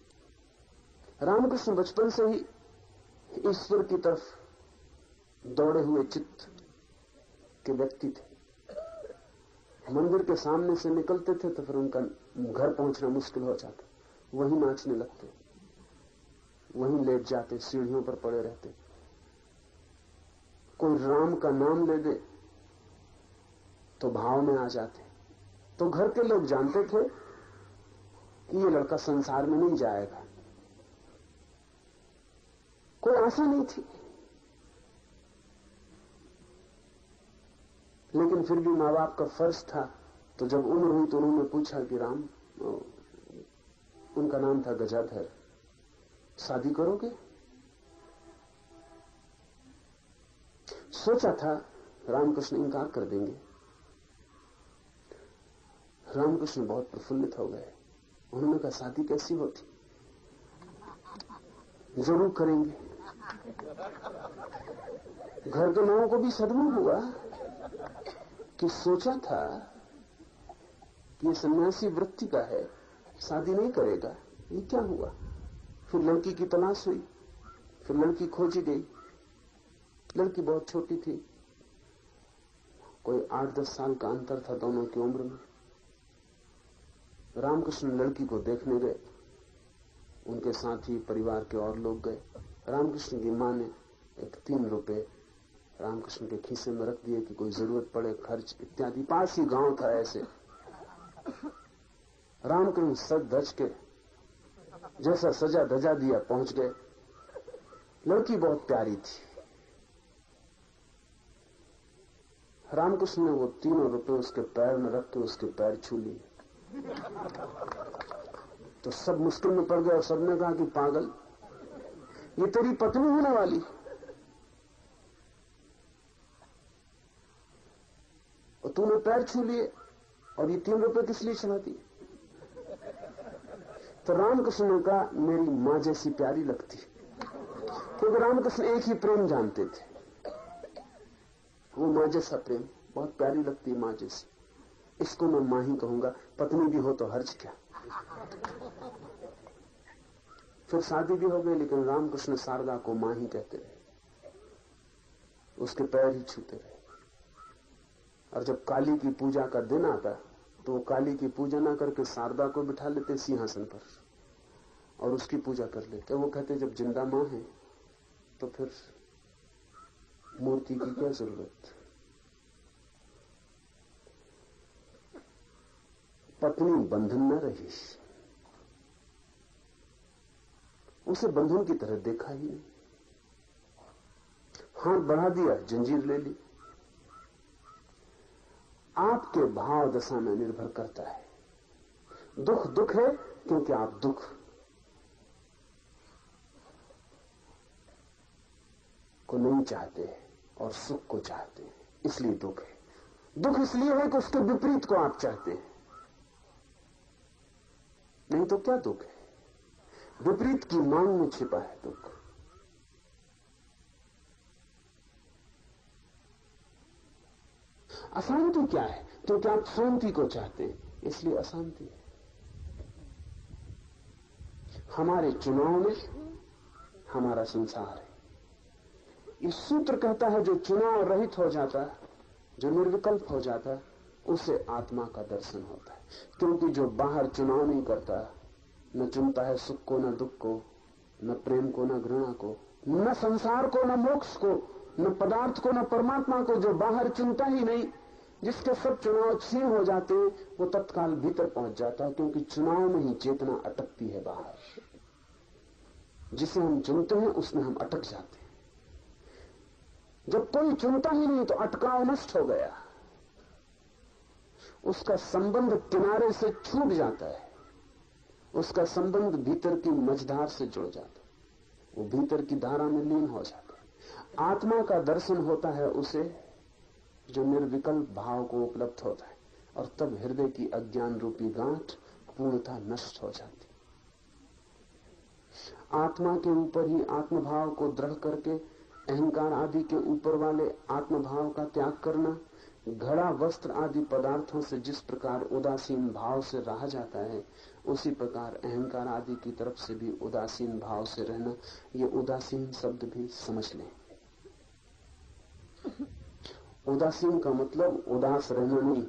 रामकृष्ण बचपन से ही ईश्वर की तरफ दौड़े हुए चित्त के व्यक्ति थे। मंदिर के सामने से निकलते थे तो फिर उनका घर पहुंचना मुश्किल हो जाता, वहीं नाचने लगते, वहीं लेट जाते, सीढ़ियों पर पड़े रहते। कोई राम का नाम ले दे तो भाव में आ जाते। तो घर के लोग जानते थे कि ये लड़का संसार में नहीं जाएगा। कोई आशा नहीं थी, लेकिन फिर भी माँ बाप का फर्ज था। तो जब उम्र हुई तो उन्होंने पूछा कि राम, उनका नाम था गजाधर, शादी करोगे? सोचा था रामकृष्ण इनकार कर देंगे। रामकृष्ण बहुत प्रफुल्लित हो गए। उन्होंने कहा, शादी कैसी होती? जरूर करेंगे। घर के लोगों को भी सदमा हुआ कि सोचा था कि ये सन्यासी वृत्ति का है, शादी नहीं करेगा, ये क्या हुआ? फिर लड़की की तलाश हुई, फिर लड़की खोजी गई। लड़की बहुत छोटी थी, कोई 8-10 साल का अंतर था दोनों की उम्र में। रामकृष्ण लड़की को देखने गए, उनके साथ ही परिवार के और लोग गए। रामकृष्ण की मां ने एक 3 रुपए रामकृष्ण के खीसे में रख दिए कि कोई जरूरत पड़े, खर्च इत्यादि। पास ही गांव था ऐसे। रामकृष्ण सज धज के जैसा सजा धजा दिया पहुंच गए। लड़की बहुत प्यारी थी। रामकृष्ण ने वो 3 रुपए उसके पैर में रख के उसके पैर छू लिए। तो सब मुश्किल में पड़ गए और सबने कहा कि पागल, ये तेरी पत्नी होने वाली, और तूने पैर छू लिए और ये 3 रुपए किस लिए चढ़ा दिए? तो रामकृष्ण ने कहा, मेरी मां जैसी प्यारी लगती। क्योंकि रामकृष्ण एक ही प्रेम जानते थे, वो मां जैसा प्रेम, बहुत प्यारी लगती है मां जैसी। इसको मैं मां ही कहूंगा, पत्नी भी हो तो हर्ज क्या। फिर शादी भी हो गई, लेकिन रामकृष्ण शारदा को मां ही कहते रहे, उसके पैर ही छूते रहे। और जब काली की पूजा का दिन आता तो वो काली की पूजा ना करके शारदा को बिठा लेते सिंहासन पर और उसकी पूजा कर लेते। वो कहते जब जिंदा मां है तो फिर मूर्ति की क्या जरूरत। पत्नी बंधन न रही, उसे बंधन की तरह देखा ही नहीं। हाथ बढ़ा दिया, जंजीर ले ली। आपके भाव दशा में निर्भर करता है। दुख दुख है क्योंकि आप दुख को नहीं चाहते और सुख को चाहते हैं, इसलिए दुख है। दुख इसलिए है कि उसके विपरीत को आप चाहते हैं, नहीं तो क्या दुख है। विपरीत की मांग में छिपा है दुख। अशांति क्या है? क्योंकि आप शांति को चाहते हैं, इसलिए अशांति है। हमारे चुनाव में हमारा संसार है। इस सूत्र कहता है जो चुनाव रहित हो जाता है, जो निर्विकल्प हो जाता है, उसे आत्मा का दर्शन होता है। क्योंकि जो बाहर चुनाव नहीं करता, न चुनता है सुख को न दुख को, न प्रेम को न घृणा को, न संसार को न मोक्ष को, न पदार्थ को न परमात्मा को, जो बाहर चुनता ही नहीं, जिसके सब चुनाव छीन हो जाते हैं, वो तत्काल भीतर पहुंच जाता है। क्योंकि चुनाव में ही चेतना अटकती है बाहर। जिसे हम चुनते हैं उसमें हम अटक जाते हैं। जब कोई चुनता ही नहीं तो अटकाव नष्ट हो गया, उसका संबंध किनारे से छूट जाता है, उसका संबंध भीतर की मझधार से जुड़ जाता है, वो भीतर की धारा में लीन हो जाता है। आत्मा का दर्शन होता है उसे जो निर्विकल्प भाव को उपलब्ध होता है, और तब हृदय की अज्ञान रूपी गांठ पूर्णतः नष्ट हो जाती। आत्मा के ऊपर ही आत्मभाव को दृढ़ करके अहंकार आदि के ऊपर वाले आत्मभाव का त्याग करना, घड़ा वस्त्र आदि पदार्थों से जिस प्रकार उदासीन भाव से रहा जाता है, उसी प्रकार अहंकार आदि की तरफ से भी उदासीन भाव से रहना। ये उदासीन शब्द भी समझ लें। उदासीन का मतलब उदास रहना नहीं।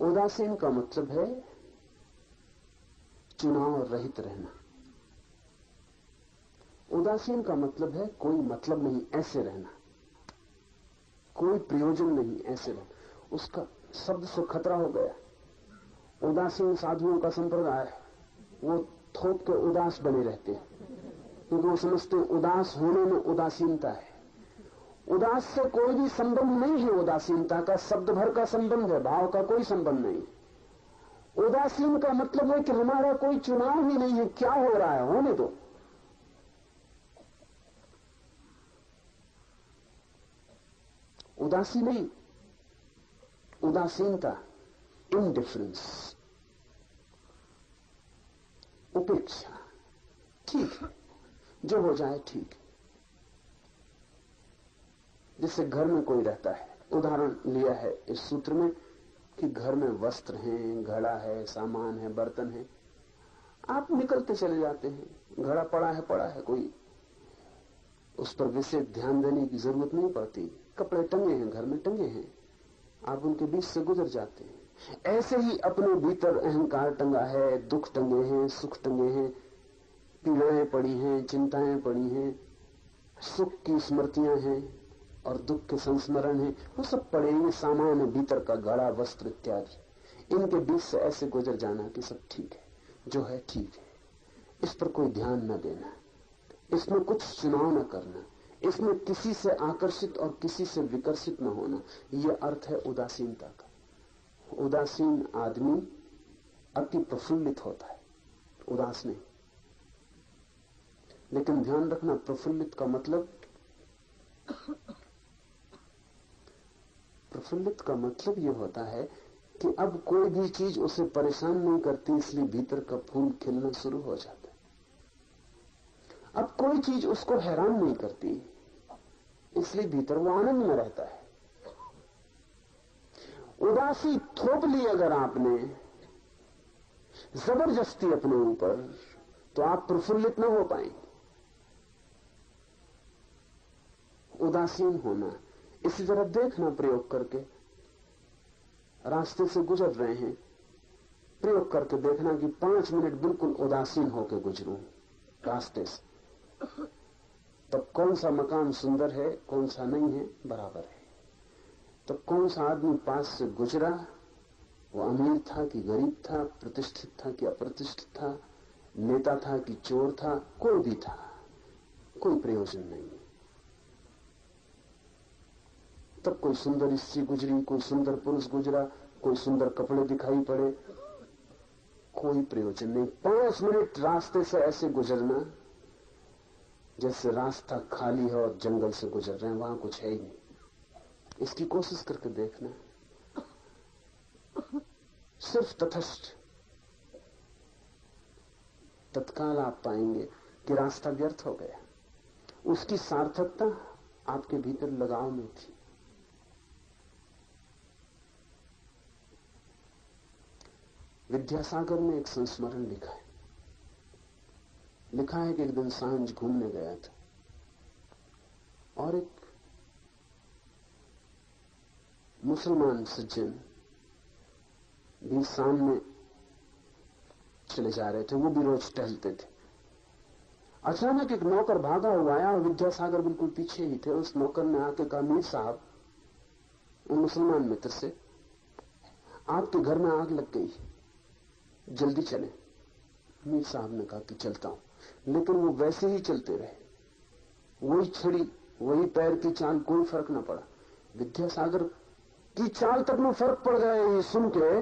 उदासीन का मतलब है चुनाव रहित रहना। उदासीन का मतलब है कोई मतलब नहीं, ऐसे रहना, कोई प्रयोजन नहीं, ऐसे रहना। उसका शब्द से खतरा हो गया। उदासीन साधुओं का संप्रदाय है, वो थोक के उदास बने रहते हैं, क्योंकि वो समझते हैं उदास होने में उदासीनता है। उदास से कोई भी संबंध नहीं है। उदासीनता का शब्द भर का संबंध है, भाव का कोई संबंध नहीं। उदासीन का मतलब है कि हमारा कोई चुनाव ही नहीं है, क्या हो रहा है होने दो। उदासी नहीं, उदासीनता, इनडिफरेंस, उपेक्षा। ठीक है, जो हो जाए ठीक है। जिससे घर में कोई रहता है, उदाहरण लिया है इस सूत्र में कि घर में वस्त्र हैं, घड़ा है, सामान है, बर्तन है, आप निकलते चले जाते हैं। घड़ा पड़ा है, कोई उस पर विशेष ध्यान देने की जरूरत नहीं पड़ती। कपड़े टंगे हैं, घर में टंगे हैं, आप उनके बीच से गुजर जाते हैं। ऐसे ही अपने भीतर अहंकार टंगा है, दुख टंगे हैं, सुख टंगे हैं, पीड़ाएं पड़ी हैं, चिंताएं पड़ी हैं, सुख की स्मृतियां हैं और दुख के संस्मरण हैं, वो सब पड़े हैं। सामान है भीतर का, घड़ा, वस्त्र इत्यादि। इनके बीच से ऐसे गुजर जाना कि सब ठीक है, जो है ठीक है, इस पर कोई ध्यान न देना, इसमें कुछ चुनाव न करना, इसमें किसी से आकर्षित और किसी से विकर्षित न होना। यह अर्थ है उदासीनता का। उदासीन आदमी अति प्रफुल्लित होता है, उदास नहीं। लेकिन ध्यान रखना, प्रफुल्लित का मतलब यह होता है कि अब कोई भी चीज उसे परेशान नहीं करती, इसलिए भीतर का फूल खिलना शुरू हो जाता है। अब कोई चीज उसको हैरान नहीं करती, इसलिए भीतर वो आनंद में रहता है। उदासी थोप ली अगर आपने जबरदस्ती अपने ऊपर, तो आप प्रफुल्लित न हो पाएंगे। उदासीन होना, इसी तरह देखना प्रयोग करके। रास्ते से गुजर रहे हैं, प्रयोग करके देखना कि 5 मिनट बिल्कुल उदासीन होकर गुजरूं रास्ते से, तब कौन सा मकान सुंदर है, कौन सा नहीं है, बराबर है। तो कौन सा आदमी पास से गुजरा, वो अमीर था कि गरीब था, प्रतिष्ठित था कि अप्रतिष्ठित था, नेता था कि चोर था, कोई भी था, कोई प्रयोजन नहीं। तब कोई सुंदर स्त्री गुजरी, कोई सुंदर पुरुष गुजरा, कोई सुंदर कपड़े दिखाई पड़े, कोई प्रयोजन नहीं। 5 मिनट रास्ते से ऐसे गुजरना जैसे रास्ता खाली है और जंगल से गुजर रहे हैं, वहां कुछ है ही नहीं। इसकी कोशिश करके देखना। सिर्फ तटस्थ, तत्काल आप पाएंगे कि रास्ता व्यर्थ हो गया। उसकी सार्थकता आपके भीतर लगाव में थी। विद्यासागर ने एक संस्मरण लिखा है। लिखा है कि एक दिन सांझ घूमने गया था और एक मुसलमान सज्जन भी सामने चले जा रहे थे, वो भी रोज टहलते थे। अचानक एक नौकर भागा हुआ आया और विद्यासागर बिल्कुल पीछे ही थे। उस नौकर ने आके कहा, मीर साहब, उन मुसलमान मित्र से, आपके घर में आग लग गई, जल्दी चलें। मीर साहब ने कहा कि चलता हूं, लेकिन वो वैसे ही चलते रहे, वही छड़ी, वही पैर की चाल, कोई फर्क न पड़ा। विद्यासागर की चाल तक में फर्क पड़ गया ये सुन के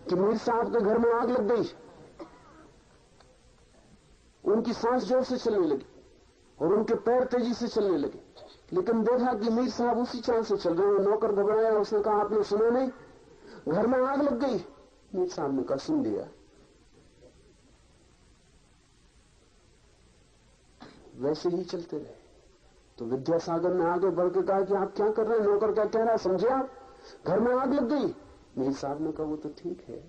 कि मीर साहब के घर में आग लग गई। उनकी सांस जोर से चलने लगी और उनके पैर तेजी से चलने लगे, लेकिन देखा कि मीर साहब उसी चाल से चल रहे हैं। नौकर घबराया, उसने कहा, आपने सुना नहीं, घर में आग लग गई। मीर साहब ने कहा, सुन लिया। वैसे ही चलते रहे। तो विद्यासागर ने आगे बढ़ के कहा कि आप क्या कर रहे हैं? नौकर क्या कह रहा है समझे आप? घर में आग लग गई। मीर साहब ने कहा, वो तो ठीक है,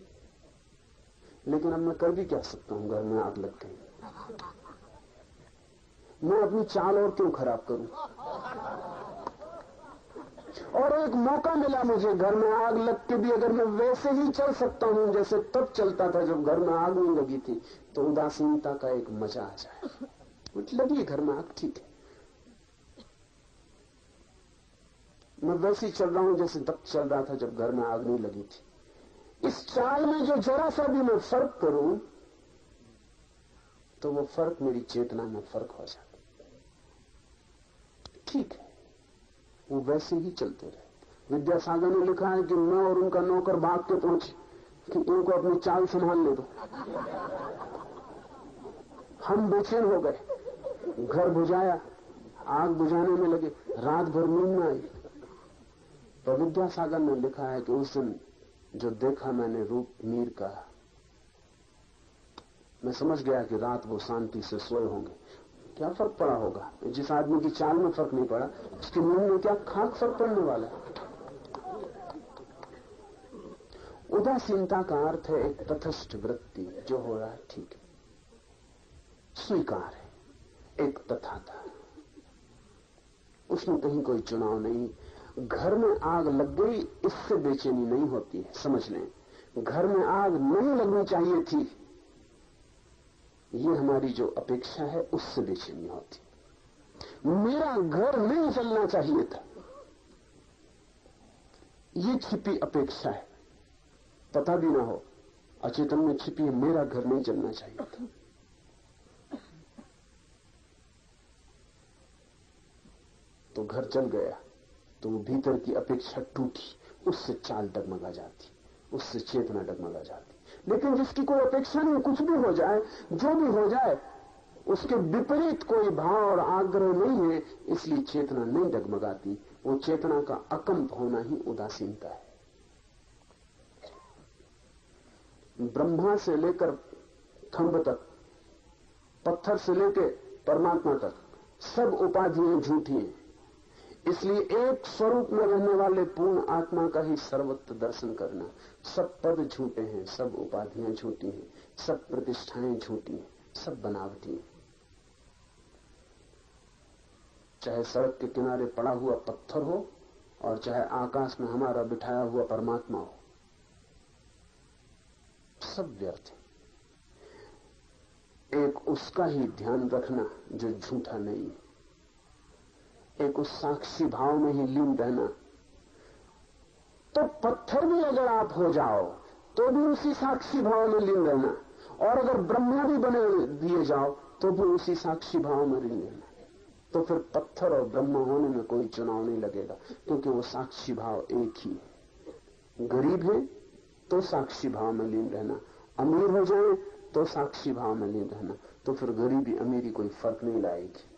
लेकिन अब मैं कर भी क्या सकता हूं, घर में आग लग गई, मैं अपनी चाल और क्यों खराब करूं? और एक मौका मिला मुझे, घर में आग लग के भी अगर मैं वैसे ही चल सकता हूं जैसे तब चलता था जब घर में आग नहीं लगी थी, तो उदासीनता का एक मजा आ जाए। लगी घर में आग, ठीक है, मैं वैसे ही चल रहा हूं जैसे तब चल रहा था जब घर में आग नहीं लगी थी। इस चाल में जो जरा सा भी मैं फर्क करूं तो वो फर्क मेरी चेतना में फर्क हो जाता। ठीक है, वो वैसे ही चलते रहे। विद्यासागर ने लिखा है कि मैं और उनका नौकर भाग के पहुंचे कि इनको अपनी चाल संभालने दो। हम बेचैन हो गए, घर बुझाया, आग बुझाने में लगे, रात भर नींद न आई। तो विद्यासागर ने लिखा है कि उस दिन जो देखा मैंने रूप मीर का, मैं समझ गया कि रात वो शांति से सोए होंगे। क्या फर्क पड़ा होगा? जिस आदमी की चाल में फर्क नहीं पड़ा, उसकी नींद में क्या खाक फर्क पड़ने वाला है? उदासीनता का अर्थ है एक तटस्थ वृत्ति, जो हो रहा है ठीक है, स्वीकार है, एक तथाता, उसमें कहीं कोई चुनाव नहीं। घर में आग लग गई, इससे बेचैनी नहीं होती है, समझ लें। घर में आग नहीं लगनी चाहिए थी, ये हमारी जो अपेक्षा है उससे बेचैनी होती। मेरा घर नहीं जलना चाहिए था, ये छिपी अपेक्षा है, पता भी ना हो, अचेतन में छिपी है, मेरा घर नहीं जलना चाहिए था। तो घर जल गया, तो वो भीतर की अपेक्षा टूटी, उससे चाल डगमगा जाती, उससे चेतना डगमगा जाती। लेकिन जिसकी कोई अपेक्षा नहीं, कुछ भी हो जाए, जो भी हो जाए, उसके विपरीत कोई भाव और आग्रह नहीं है, इसलिए चेतना नहीं डगमगाती। वो चेतना का अकंप होना ही उदासीनता है। ब्रह्मा से लेकर खंभ तक, पत्थर से लेकर परमात्मा तक, सब उपाधियां झूठी हैं। इसलिए एक स्वरूप में रहने वाले पूर्ण आत्मा का ही सर्वत्र दर्शन करना। सब पद झूठे हैं, सब उपाधियां झूठी हैं, सब प्रतिष्ठाएं झूठी हैं, सब बनावटी हैं। चाहे सड़क के किनारे पड़ा हुआ पत्थर हो और चाहे आकाश में हमारा बिठाया हुआ परमात्मा हो, सब व्यर्थ है। एक उसका ही ध्यान रखना जो झूठा नहीं है, एक उस साक्षी भाव में ही लीन रहना। तो पत्थर भी अगर आप हो जाओ तो भी उसी साक्षी भाव में लीन रहना, और अगर ब्रह्मा भी बने दिए जाओ तो भी उसी साक्षी भाव में लीन रहना। तो फिर पत्थर और ब्रह्मा होने में कोई चुनाव नहीं लगेगा, क्योंकि वो साक्षी भाव एक ही है। गरीब है तो साक्षी भाव में लीन रहना, अमीर हो जाए तो साक्षी भाव में लीन रहना। तो फिर गरीबी अमीरी कोई फर्क नहीं लाएगी,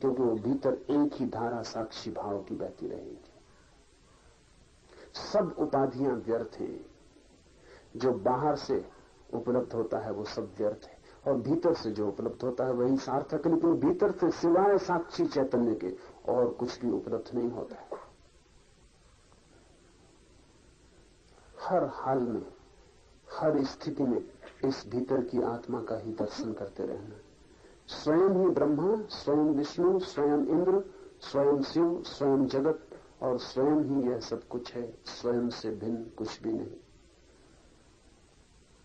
क्योंकि वो भीतर एक ही धारा साक्षी भाव की बहती रहेगी। सब उपाधियां व्यर्थ हैं। जो बाहर से उपलब्ध होता है वो सब व्यर्थ है, और भीतर से जो उपलब्ध होता है वही सार्थक है। लेकिन भीतर से सिवाय साक्षी चैतन्य के और कुछ भी उपलब्ध नहीं होता है। हर हाल में, हर स्थिति में इस भीतर की आत्मा का ही दर्शन करते रहना। स्वयं ही ब्रह्मा, स्वयं विष्णु, स्वयं इंद्र, स्वयं शिव, स्वयं जगत, और स्वयं ही यह सब कुछ है। स्वयं से भिन्न कुछ भी नहीं।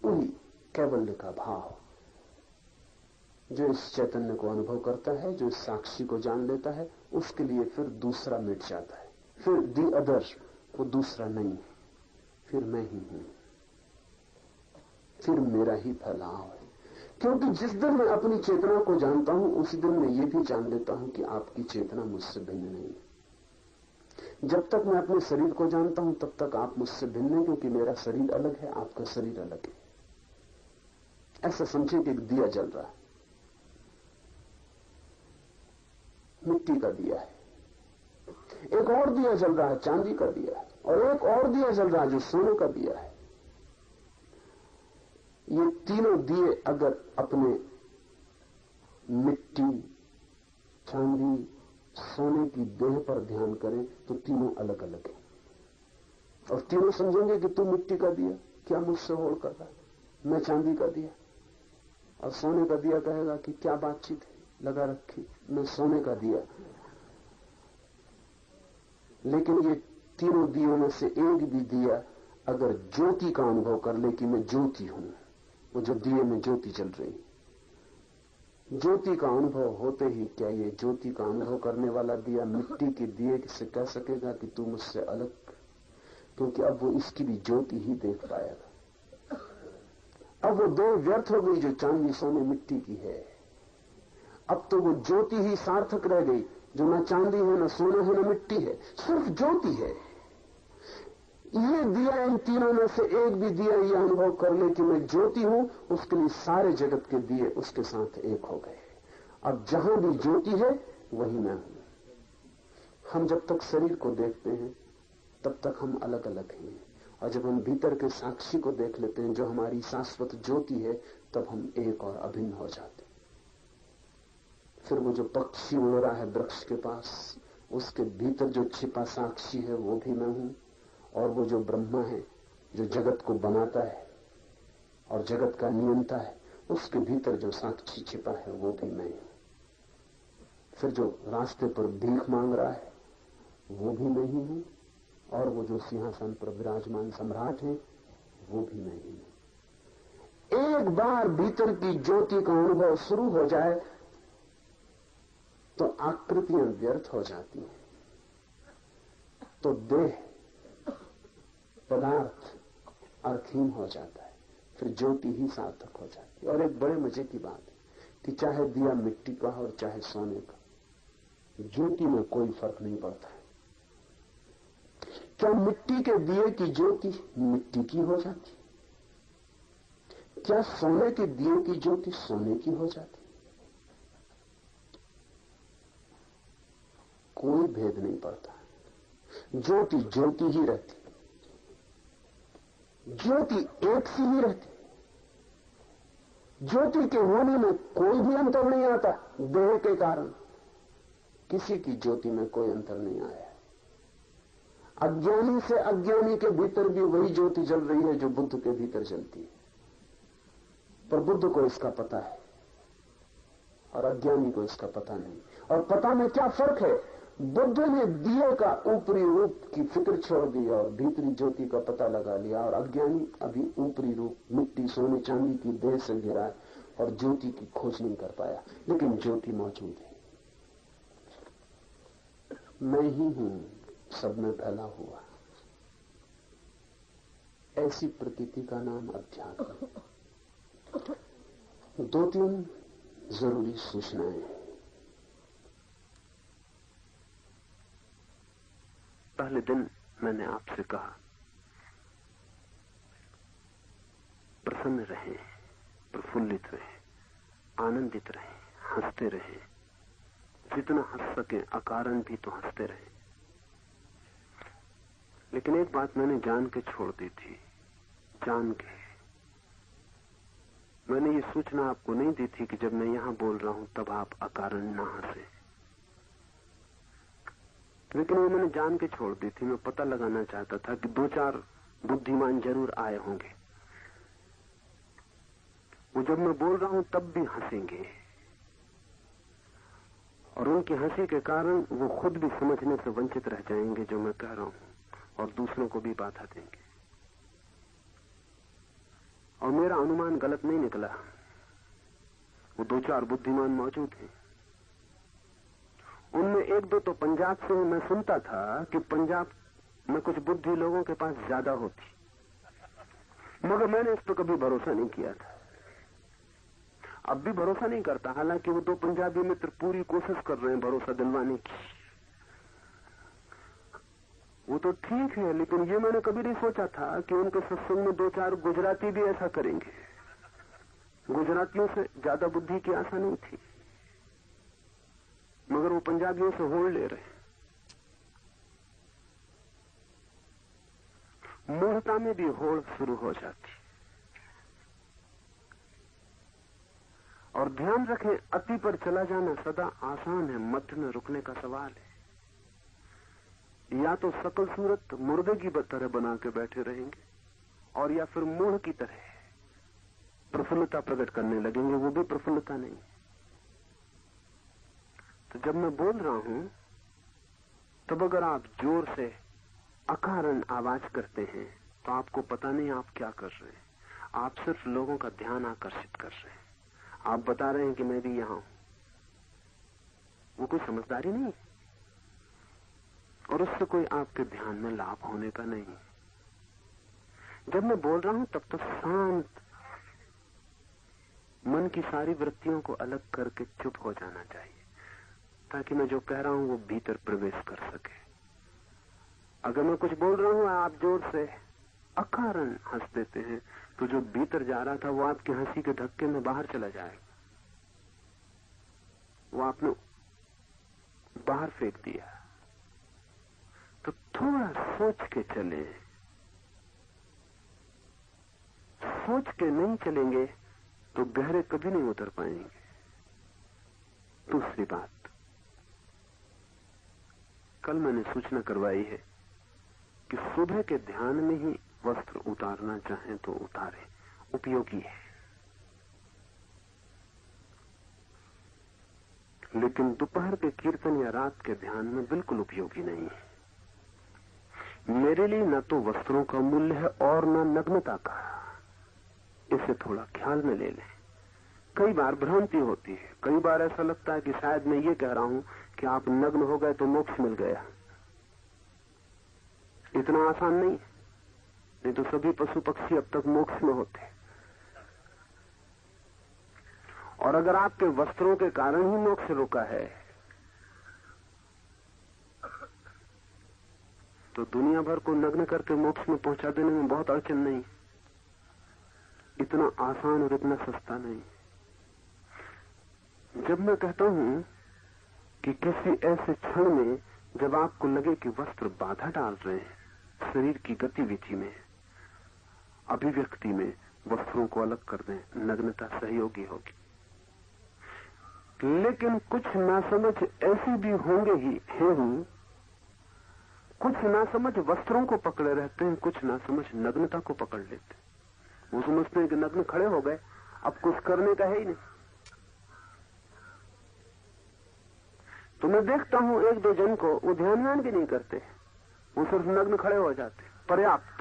वही कैवल्य का भाव जो इस चैतन्य को अनुभव करता है, जो इस साक्षी को जान लेता है, उसके लिए फिर दूसरा मिट जाता है। फिर दी अदर, वो दूसरा नहीं है, फिर मैं ही हूं, फिर मेरा ही फैलाव है। क्योंकि जिस दिन मैं अपनी चेतना को जानता हूं, उसी दिन मैं ये भी जान लेता हूं कि आपकी चेतना मुझसे भिन्न नहीं है। जब तक मैं अपने शरीर को जानता हूं तब तक आप मुझसे भिन्न हैं, क्योंकि मेरा शरीर अलग है, आपका शरीर अलग है। ऐसा समझे कि एक दिया जल रहा है, मिट्टी का दिया है, एक और दिया जल रहा है, चांदी का दिया है, और एक और दिया जल रहा है जो सोने का दिया है। ये तीनों दिए अगर अपने मिट्टी, चांदी, सोने की देह पर ध्यान करें तो तीनों अलग अलग हैं, और तीनों समझेंगे कि तू मिट्टी का दिया, क्या मुझसे होड़ कर रहा है, मैं चांदी का दिया। और सोने का दिया कहेगा कि क्या बातचीत है लगा रखी, मैं सोने का दिया। लेकिन ये तीनों दियों में से एक भी दिया अगर ज्योति का अनुभव कर ले कि मैं ज्योति हूं, वो जो दिए में ज्योति चल रही, ज्योति का अनुभव होते ही क्या ये ज्योति का अनुभव करने वाला दिया मिट्टी के दिए से कह सकेगा कि तू मुझसे अलग? क्योंकि अब वो इसकी भी ज्योति ही देख पाएगा। अब वो दो व्यर्थ हो गई जो चांदी सोने मिट्टी की है। अब तो वो ज्योति ही सार्थक रह गई, जो ना चांदी है, ना सोना है, ना मिट्टी है, सिर्फ ज्योति है। ये दिया, इन तीनों में से एक भी दिया ये अनुभव कर ले कि मैं ज्योति हूं, उसके लिए सारे जगत के दिए उसके साथ एक हो गए। अब जहां भी ज्योति है वही मैं हूं। हम जब तक शरीर को देखते हैं तब तक हम अलग अलग हैं, और जब हम भीतर के साक्षी को देख लेते हैं जो हमारी शाश्वत ज्योति है, तब हम एक और अभिन्न हो जाते हैं। फिर वो जो पक्षी उड़ रहा है वृक्ष के पास, उसके भीतर जो छिपा साक्षी है वो भी मैं हूं, और वो जो ब्रह्मा है जो जगत को बनाता है और जगत का नियंता है, उसके भीतर जो साक्षी छिपा है वो भी मैं हूं। फिर जो रास्ते पर भीख मांग रहा है वो भी मैं ही हूं, और वो जो सिंहासन पर विराजमान सम्राट है वो भी मैं ही हूं। एक बार भीतर की ज्योति का अनुभव शुरू हो जाए तो आकृतियां व्यर्थ हो जाती हैं, तो देह पदार्थ अर्थहीन हो जाता है, फिर ज्योति ही सार्थक हो जाती है। और एक बड़े मजे की बात है कि चाहे दिया मिट्टी का और चाहे सोने का, ज्योति में कोई फर्क नहीं पड़ता है। क्या मिट्टी के दिए की ज्योति मिट्टी की हो जाती? क्या सोने के दिए की ज्योति सोने की हो जाती? कोई भेद नहीं पड़ता। ज्योति ज्योति ही रहती, ज्योति एक सी ही रहती। ज्योति के होने में कोई भी अंतर नहीं आता देह के कारण, किसी की ज्योति में कोई अंतर नहीं आया। अज्ञानी से अज्ञानी के भीतर भी वही ज्योति जल रही है जो बुद्ध के भीतर जलती है, पर बुद्ध को इसका पता है और अज्ञानी को इसका पता नहीं। और पता में क्या फर्क है? बुद्ध ने दिए का ऊपरी रूप की फिक्र छोड़ दी और भीतरी ज्योति का पता लगा लिया, और अज्ञानी अभी ऊपरी रूप मिट्टी सोने चांदी की देह से घिरा है और ज्योति की खोज नहीं कर पाया, लेकिन ज्योति मौजूद है। मैं ही हूं सब में फैला हुआ, ऐसी प्रतीति का नाम अध्यात्म। दो तीन जरूरी सूचनाएं। पहले दिन मैंने आपसे कहा प्रसन्न रहें, प्रफुल्लित रहें, आनंदित रहें, हंसते रहें, जितना हंस सके, अकारण भी तो हंसते रहें। लेकिन एक बात मैंने जान के छोड़ दी थी, जान के मैंने ये सूचना आपको नहीं दी थी कि जब मैं यहां बोल रहा हूं तब आप अकारण ना हंसे, लेकिन वो मैंने जान के छोड़ दी थी। मैं पता लगाना चाहता था कि दो चार बुद्धिमान जरूर आए होंगे, वो जब मैं बोल रहा हूं तब भी हंसेंगे, और उनकी हंसी के कारण वो खुद भी समझने से वंचित रह जाएंगे जो मैं कह रहा हूं, और दूसरों को भी बाधा देंगे। और मेरा अनुमान गलत नहीं निकला, वो दो चार बुद्धिमान मौजूद हैं। उनमें एक दो तो पंजाब से मैं सुनता था कि पंजाब में कुछ बुद्धि लोगों के पास ज्यादा होती, मगर मैंने इस पर कभी भरोसा नहीं किया था, अब भी भरोसा नहीं करता। हालांकि वो दो पंजाबी मित्र पूरी कोशिश कर रहे हैं भरोसा दिलवाने की, वो तो ठीक है, लेकिन ये मैंने कभी नहीं सोचा था कि उनके सत्संग में दो चार गुजराती भी ऐसा करेंगे। गुजरातियों से ज्यादा बुद्धि की आशा नहीं थी, मगर वो पंजाबियों से होड़ ले रहे। मूढ़ता में भी होड़ शुरू हो जाती। और ध्यान रखें, अति पर चला जाना सदा आसान है, मध्य में रुकने का सवाल है। या तो सकल सूरत मुर्दे की तरह बना के बैठे रहेंगे, और या फिर मूढ़ की तरह प्रफुल्लता प्रकट करने लगेंगे, वो भी प्रफुल्लता नहीं। तो जब मैं बोल रहा हूं तब अगर आप जोर से अकारण आवाज करते हैं तो आपको पता नहीं आप क्या कर रहे हैं, आप सिर्फ लोगों का ध्यान आकर्षित कर रहे हैं। आप बता रहे हैं कि मैं भी यहां हूं, वो कोई समझदारी नहीं, और उससे कोई आपके ध्यान में लाभ होने का नहीं। जब मैं बोल रहा हूं तब तो शांत मन की सारी वृत्तियों को अलग करके चुप हो जाना चाहिए, ताकि मैं जो कह रहा हूं वो भीतर प्रवेश कर सके। अगर मैं कुछ बोल रहा हूं आप जोर से अकारण हंस देते हैं, तो जो भीतर जा रहा था वो आपकी हंसी के धक्के में बाहर चला जाएगा, वो आपने बाहर फेंक दिया। तो थोड़ा सोच के चले, सोच के नहीं चलेंगे तो गहरे कभी नहीं उतर पाएंगे। दूसरी बात, कल मैंने सूचना करवाई है कि सुबह के ध्यान में ही वस्त्र उतारना चाहें तो उतारें, उपयोगी है। लेकिन दोपहर के कीर्तन या रात के ध्यान में बिल्कुल उपयोगी नहीं है। मेरे लिए न तो वस्त्रों का मूल्य है और न नग्नता का, इसे थोड़ा ख्याल में ले लें। कई बार भ्रांति होती है, कई बार ऐसा लगता है कि शायद मैं ये कह रहा हूं कि आप नग्न हो गए तो मोक्ष मिल गया। इतना आसान नहीं तो सभी पशु पक्षी अब तक मोक्ष में होते। और अगर आपके वस्त्रों के कारण ही मोक्ष रुका है तो दुनिया भर को नग्न करके मोक्ष में पहुंचा देने में बहुत अड़चन नहीं, इतना आसान और इतना सस्ता नहीं। जब मैं कहता हूं कि किसी ऐसे क्षण में जब आपको लगे कि वस्त्र बाधा डाल रहे हैं शरीर की गतिविधि में, अभिव्यक्ति में, वस्त्रों को अलग कर दें, नग्नता सहयोगी होगी। लेकिन कुछ नासमझ ऐसी भी होंगे ही है ही। कुछ नासमझ वस्त्रों को पकड़े रहते हैं, कुछ नासमझ नग्नता को पकड़ लेते हैं। वो समझते हैं कि नग्न खड़े हो गए, अब कुछ करने का है ही नहीं। तो मैं देखता हूं एक दो जन को वो ध्यान भी नहीं करते, वो सिर्फ नग्न खड़े हो जाते, पर्याप्त।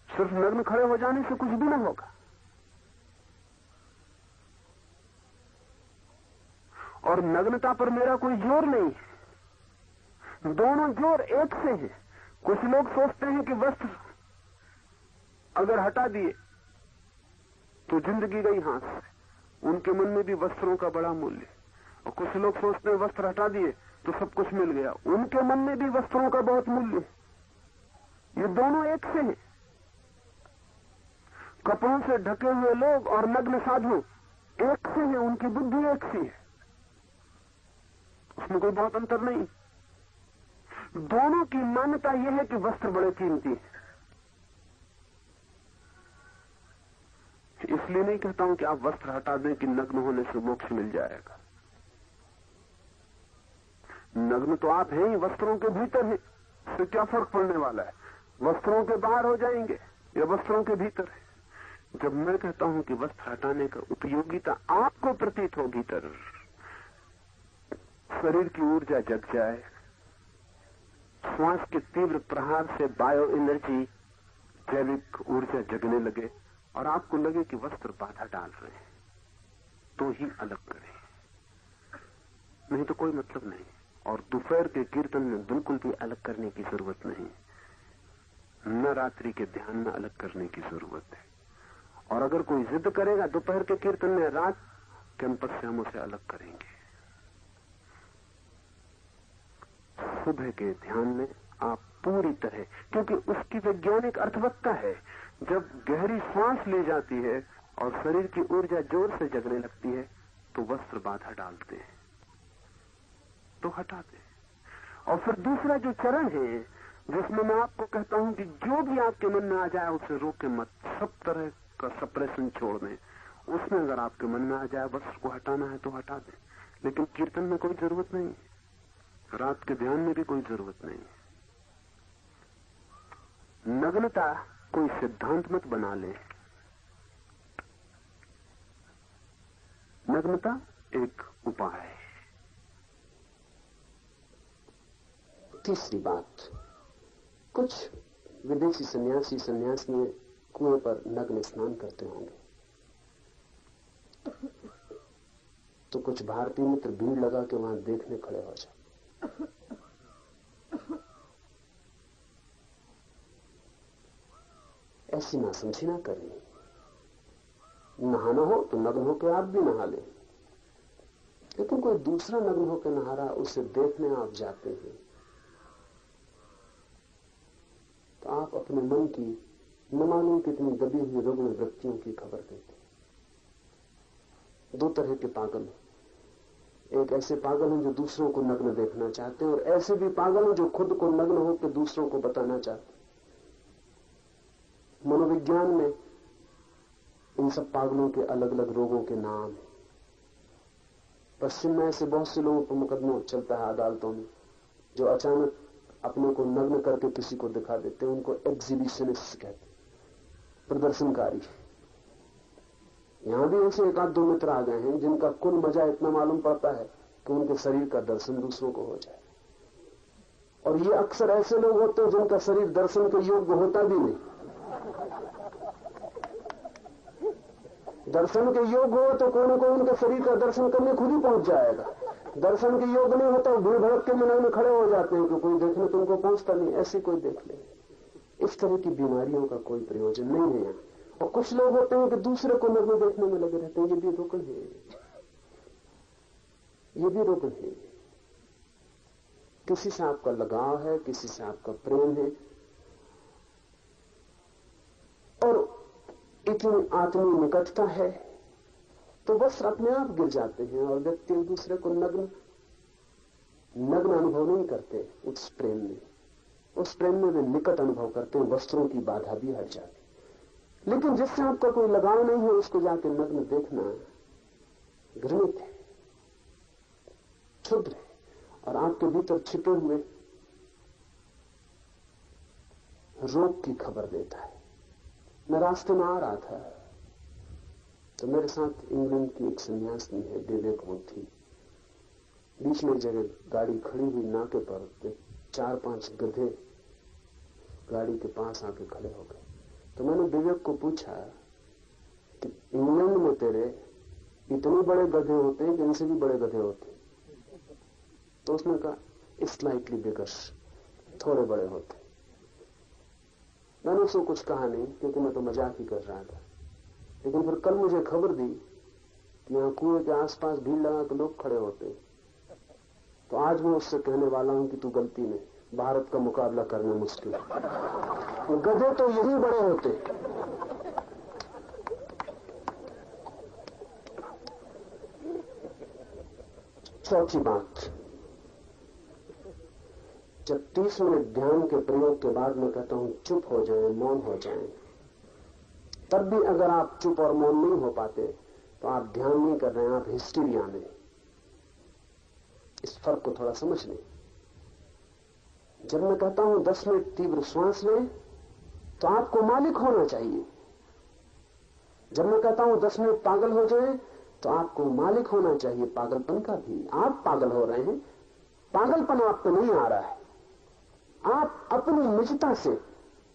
सिर्फ नग्न खड़े हो जाने से कुछ भी ना होगा। और नग्नता पर मेरा कोई जोर नहीं है, दोनों जोर एक से हैं। कुछ लोग सोचते हैं कि वस्त्र अगर हटा दिए तो जिंदगी गई हाथ से, उनके मन में भी वस्त्रों का बड़ा मूल्य। और कुछ लोग सोचते हैं वस्त्र हटा दिए तो सब कुछ मिल गया, उनके मन में भी वस्त्रों का बहुत मूल्य। ये दोनों एक से हैं। कपड़ों से ढके हुए लोग और नग्न साधु एक से हैं, उनकी बुद्धि एक सी है, उसमें कोई बहुत अंतर नहीं। दोनों की मान्यता यह है कि वस्त्र बड़े कीमती है। इसलिए नहीं कहता हूं कि आप वस्त्र हटा दें कि नग्न होने से मोक्ष मिल जाएगा। नग्न तो आप हैं ही, वस्त्रों के भीतर हैं, इससे क्या फर्क पड़ने वाला है? वस्त्रों के बाहर हो जाएंगे या वस्त्रों के भीतर है। जब मैं कहता हूं कि वस्त्र हटाने का उपयोगिता आपको प्रतीत हो, भीतर शरीर की ऊर्जा जग जाए, श्वास के तीव्र प्रहार से बायो एनर्जी, जैविक ऊर्जा जगने लगे और आपको लगे कि वस्त्र बाधा डाल रहे हैं, तो ही अलग करें, नहीं तो कोई मतलब नहीं। और दोपहर के कीर्तन में बिल्कुल भी अलग करने की जरूरत नहीं, न रात्रि के ध्यान में अलग करने की जरूरत है। और अगर कोई जिद करेगा दोपहर के कीर्तन में रात कैंपस से हम उसे अलग करेंगे। सुबह के ध्यान में आप पूरी तरह, क्योंकि उसकी वैज्ञानिक अर्थवत्ता है, जब गहरी सांस ली जाती है और शरीर की ऊर्जा जोर से जगने लगती है तो वस्त्र बाधा डालते हैं, तो हटा दे। और फिर दूसरा जो चरण है जिसमें मैं आपको कहता हूं कि जो भी आपके मन में आ जाए उसे रोके मत, सब तरह का सप्रेशन छोड़ दें। उसमें अगर आपके मन में आ जाए वस्त्र को हटाना है तो हटा दें, लेकिन कीर्तन में कोई जरूरत नहीं, रात के ध्यान में भी कोई जरूरत नहीं। नग्नता कोई सिद्धांत मत बना ले, नग्नता एक उपाय है। तीसरी बात, कुछ विदेशी सन्यासी सन्यासियां कुएं पर नग्न स्नान करते होंगे, तो कुछ भारतीय मित्र भीड़ लगा के वहां देखने खड़े हो जाए। ऐसी नासमझी ना करें। नहाना हो तो नग्न होकर आप भी नहा लें, लेकिन कोई दूसरा नग्न होकर नहा रहा उसे देखने आप जाते हैं तो आप अपने मन की न मालूम कितनी दबी हुई रुग्ण वृत्तियों की खबर देते। दो तरह के पागल हैं, एक ऐसे पागल हैं जो दूसरों को नग्न देखना चाहते हैं, और ऐसे भी पागल हैं जो खुद को नग्न होकर दूसरों को बताना चाहते हैं। मनोविज्ञान में इन सब पागलों के अलग अलग रोगों के नाम हैं। पश्चिम में ऐसे बहुत से लोगों पर मुकदमा चलता है अदालतों में, जो अचानक अपने को नग्न करके किसी को दिखा देते हैं। उनको एग्जीबिशनिस्ट कहते हैं, प्रदर्शनकारी। यहां भी ऐसे एक आध दो मित्र आ गए हैं जिनका कुल मजा इतना मालूम पड़ता है कि उनके शरीर का दर्शन दूसरों को हो जाए। और ये अक्सर ऐसे लोग होते हैं जिनका शरीर दर्शन के योग्य होता भी नहीं। दर्शन के योग्य हो तो कोई ना कोई उनके शरीर का दर्शन करने खुद ही पहुंच जाएगा। दर्शन के योग्य नहीं होता, भीड़ भड़क के मिनार में खड़े हो जाते हैं कि कोई देखने तुमको पहुंचता नहीं, ऐसे कोई देख ले। इस तरह की बीमारियों का कोई प्रयोजन नहीं है। और कुछ लोग होते हैं कि दूसरे को नग्न देखने में लगे रहते हैं, ये भी रोकन है, ये भी रोकन है। किसी से आपका लगाव है, किसी से आपका प्रेम है, और इतनी आत्मीय निकटता है तो बस अपने आप गिर जाते हैं और व्यक्ति एक दूसरे को नग्न अनुभव नहीं करते। उस प्रेम में वे निकट अनुभव करते हैं, वस्त्रों की बाधा भी हट जाती। लेकिन जिससे आपका कोई लगाव नहीं है उसको जाके नग्न देखना घृणित है, क्षुद्र है, और आपके भीतर छिपे हुए रोग की खबर देता है। मैं रास्ते में आ रहा था तो मेरे साथ इंग्लैंड की एक सन्यासिनी है, विवेक थी। बीच में एक जगह गाड़ी खड़ी हुई, नाके पर 4-5 गधे गाड़ी के पास आके खड़े हो गए। तो मैंने विवेक को पूछा कि इंग्लैंड में तेरे इतने बड़े गधे होते हैं कि इनसे भी बड़े गधे होते हैं? तो उसने कहा स्लाइटली बिगर, थोड़े बड़े होते। मैंने उसको कुछ कहा नहीं क्योंकि मैं तो मजाक ही कर रहा था। लेकिन फिर कल मुझे खबर दी कि यहाँ कुएं के आसपास भीड़ लगा के लोग खड़े होते, तो आज मैं उससे कहने वाला हूं कि तू गलती में, भारत का मुकाबला करना मुश्किल है, गधे तो यही बड़े होते। चौथी बात, जब 30 मिनट ध्यान के प्रयोग के बाद मैं कहता हूं चुप हो जाएं, मौन हो जाएं, तब भी अगर आप चुप और मौन नहीं हो पाते तो आप ध्यान नहीं कर रहे हैं, आप हिस्टीरिया में। इस फर्क को थोड़ा समझ लें। जब मैं कहता हूं 10 मिनट तीव्र श्वास लें तो आपको मालिक होना चाहिए। जब मैं कहता हूं 10 मिनट पागल हो जाएं तो आपको मालिक होना चाहिए पागलपन का भी। आप पागल हो रहे हैं, पागलपन आप पे नहीं आ रहा है, आप अपनी निजता से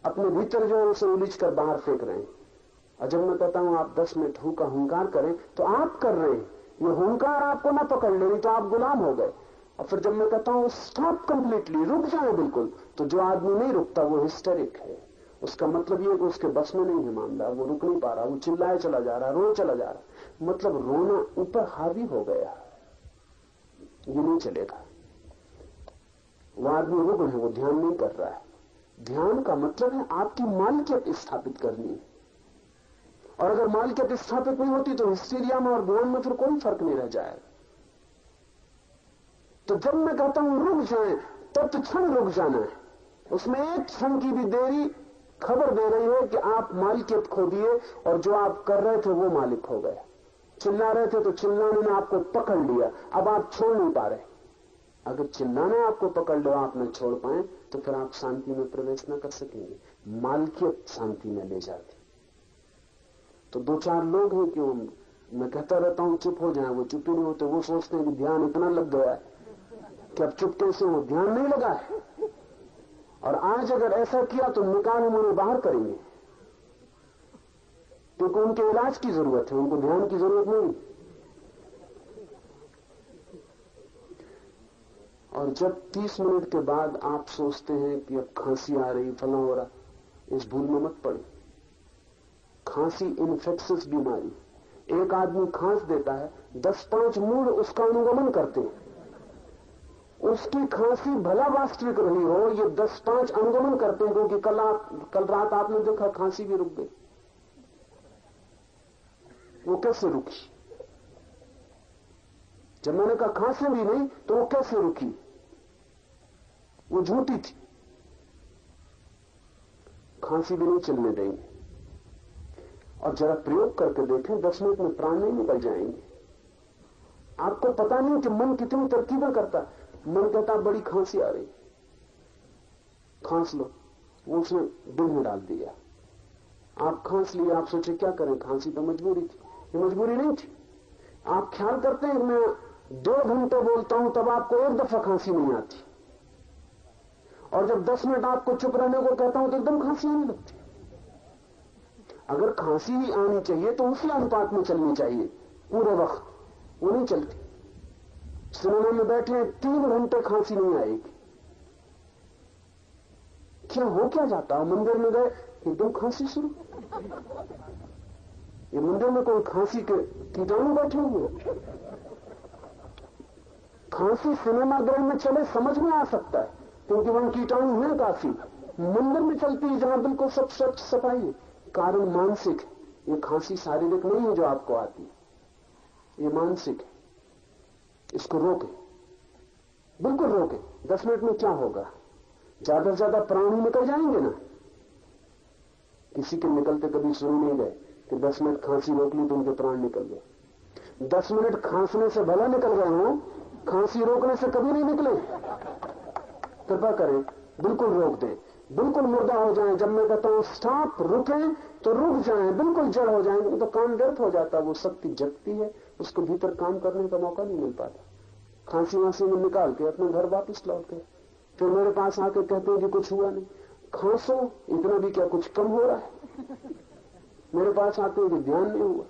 अपने भीतर जो है उसे उलीझ कर बाहर फेंक रहे हैं। और जब मैं कहता हूं आप 10 मिनट का हुंकार करें तो आप कर रहे हैं, ये हुंकार आपको ना पकड़ ले, नहीं तो आप गुलाम हो गए। और फिर जब मैं कहता हूं स्टॉप कंप्लीटली, रुक जाए बिल्कुल, तो जो आदमी नहीं रुकता वो हिस्टेरिक है। उसका मतलब ये कि उसके बस में नहीं है मामला, वो रुक नहीं पा रहा, वो चिल्लाए चला जा रहा, रो चला जा रहा। मतलब रोना ऊपर हावी हो गया, ये नहीं चलेगा। वो आदमी रुक है, वो ध्यान नहीं कर रहा है। ध्यान का मतलब है आपकी मालिकियत स्थापित करनी है, और अगर मालिकियत स्थापित नहीं होती तो हिस्टीरिया में और ज्ञान में फिर कोई फर्क नहीं रह जाएगा। तो जब मैं कहता हूं रुक जाए, तब तो क्षण रुक जाना है, उसमें एक क्षण की भी देरी खबर दे रही है कि आप मालिकियत खो दिए और जो आप कर रहे थे वो मालिक हो गए। चिल्ला रहे थे तो चिल्लाने ने आपको पकड़ लिया, अब आप छोड़ नहीं पा रहे। अगर चिल्लाना आपको पकड़ लो, आप न छोड़ पाए, तो फिर आप शांति में प्रवेश न कर सकेंगे। मालिकियत शांति में ले जाती। तो 2-4 लोग हैं कि मैं कहता रहता हूं चुप हो जाए, वो चुप ही नहीं होते। वो सोचते हैं कि ध्यान इतना लग गया है कि अब चुपके से वो ध्यान नहीं लगा है, और आज अगर ऐसा किया तो निकाल हम उन्हें बाहर करेंगे, क्योंकि उनके इलाज की जरूरत है, उनको ध्यान की जरूरत नहीं। और जब 30 मिनट के बाद आप सोचते हैं कि अब खांसी आ रही, फला हो रहा, इस भूल में मत पड़े। खांसी इन्फेक्शियस बीमारी, एक आदमी खांस देता है, 10-5 मूड उसका अनुगमन करते हैं। उसकी खांसी भला वास्तविक रही हो, ये 10-5 अनुगमन करते हैं, क्योंकि कल रात आपने देखा खांसी भी रुक गई। वो कैसे रुकी? जब मैंने कहा खांसी भी नहीं, तो वो कैसे रुकी? वो झूठी थी। खांसी भी नहीं चलने देंगे। और जरा प्रयोग करके देखें, 10 मिनट में प्राण नहीं निकल जाएंगे। आपको पता नहीं कि मन कितनी तरकीबें करता है। मन कहता बड़ी खांसी आ रही, खांस लो, वो उसने दिल में डाल दिया। आप खांस लिए, आप सोचे क्या करें, खांसी तो मजबूरी थी। ये मजबूरी नहीं थी। आप ख्याल करते हैं मैं 2 घंटे बोलता हूं तब आपको एक दफा खांसी नहीं आती, और जब 10 मिनट आपको चुप रहने को कहता हूं तो एकदम खांसी आने लगती। अगर खांसी ही आनी चाहिए तो उसी अनुपात में चलनी चाहिए पूरे वक्त, वो नहीं चलती। सिनेमा में बैठे 3 घंटे खांसी नहीं आएगी। क्या हो क्या जाता है? मंदिर में गए एकदम खांसी शुरू। ये मंदिर में कोई खांसी के कीटाणु बैठे हुए? खांसी सिनेमा गृह में चले समझ में आ सकता है, क्योंकि वहां कीटाणु है काफी। मंदिर में चलती है जहां बिल्कुल सब स्वच्छ सफाई है। कारण मानसिक है। ये खांसी शारीरिक नहीं है जो आपको आती है, ये मानसिक है। इसको रोके, बिल्कुल रोके। 10 मिनट में क्या होगा? ज्यादा से ज्यादा प्राण निकल जाएंगे ना। किसी के निकलते कभी सुन नहीं गए कि 10 मिनट खांसी रोक ली तो उनके प्राण निकल गए। 10 मिनट खांसने से भला निकल गए हो, खांसी रोकने से कभी नहीं निकले। कृपा करें, बिल्कुल रोक दें, बिल्कुल मुर्दा हो जाएं। जब मैं कहता हूं स्टॉप, रुकें, तो रुक जाएं, बिल्कुल जड़ हो जाएं, तो काम व्यर्थ हो जाता। वो शक्ति जगती है, उसको भीतर काम करने का मौका नहीं मिल पाता। खांसी वांसी में निकाल के अपने घर वापस लौटते, फिर मेरे पास आके कहते हैं कि कुछ हुआ नहीं। खांसो, इतना भी क्या कुछ कम हो रहा है? मेरे पास आते हैं कि ध्यान नहीं हुआ।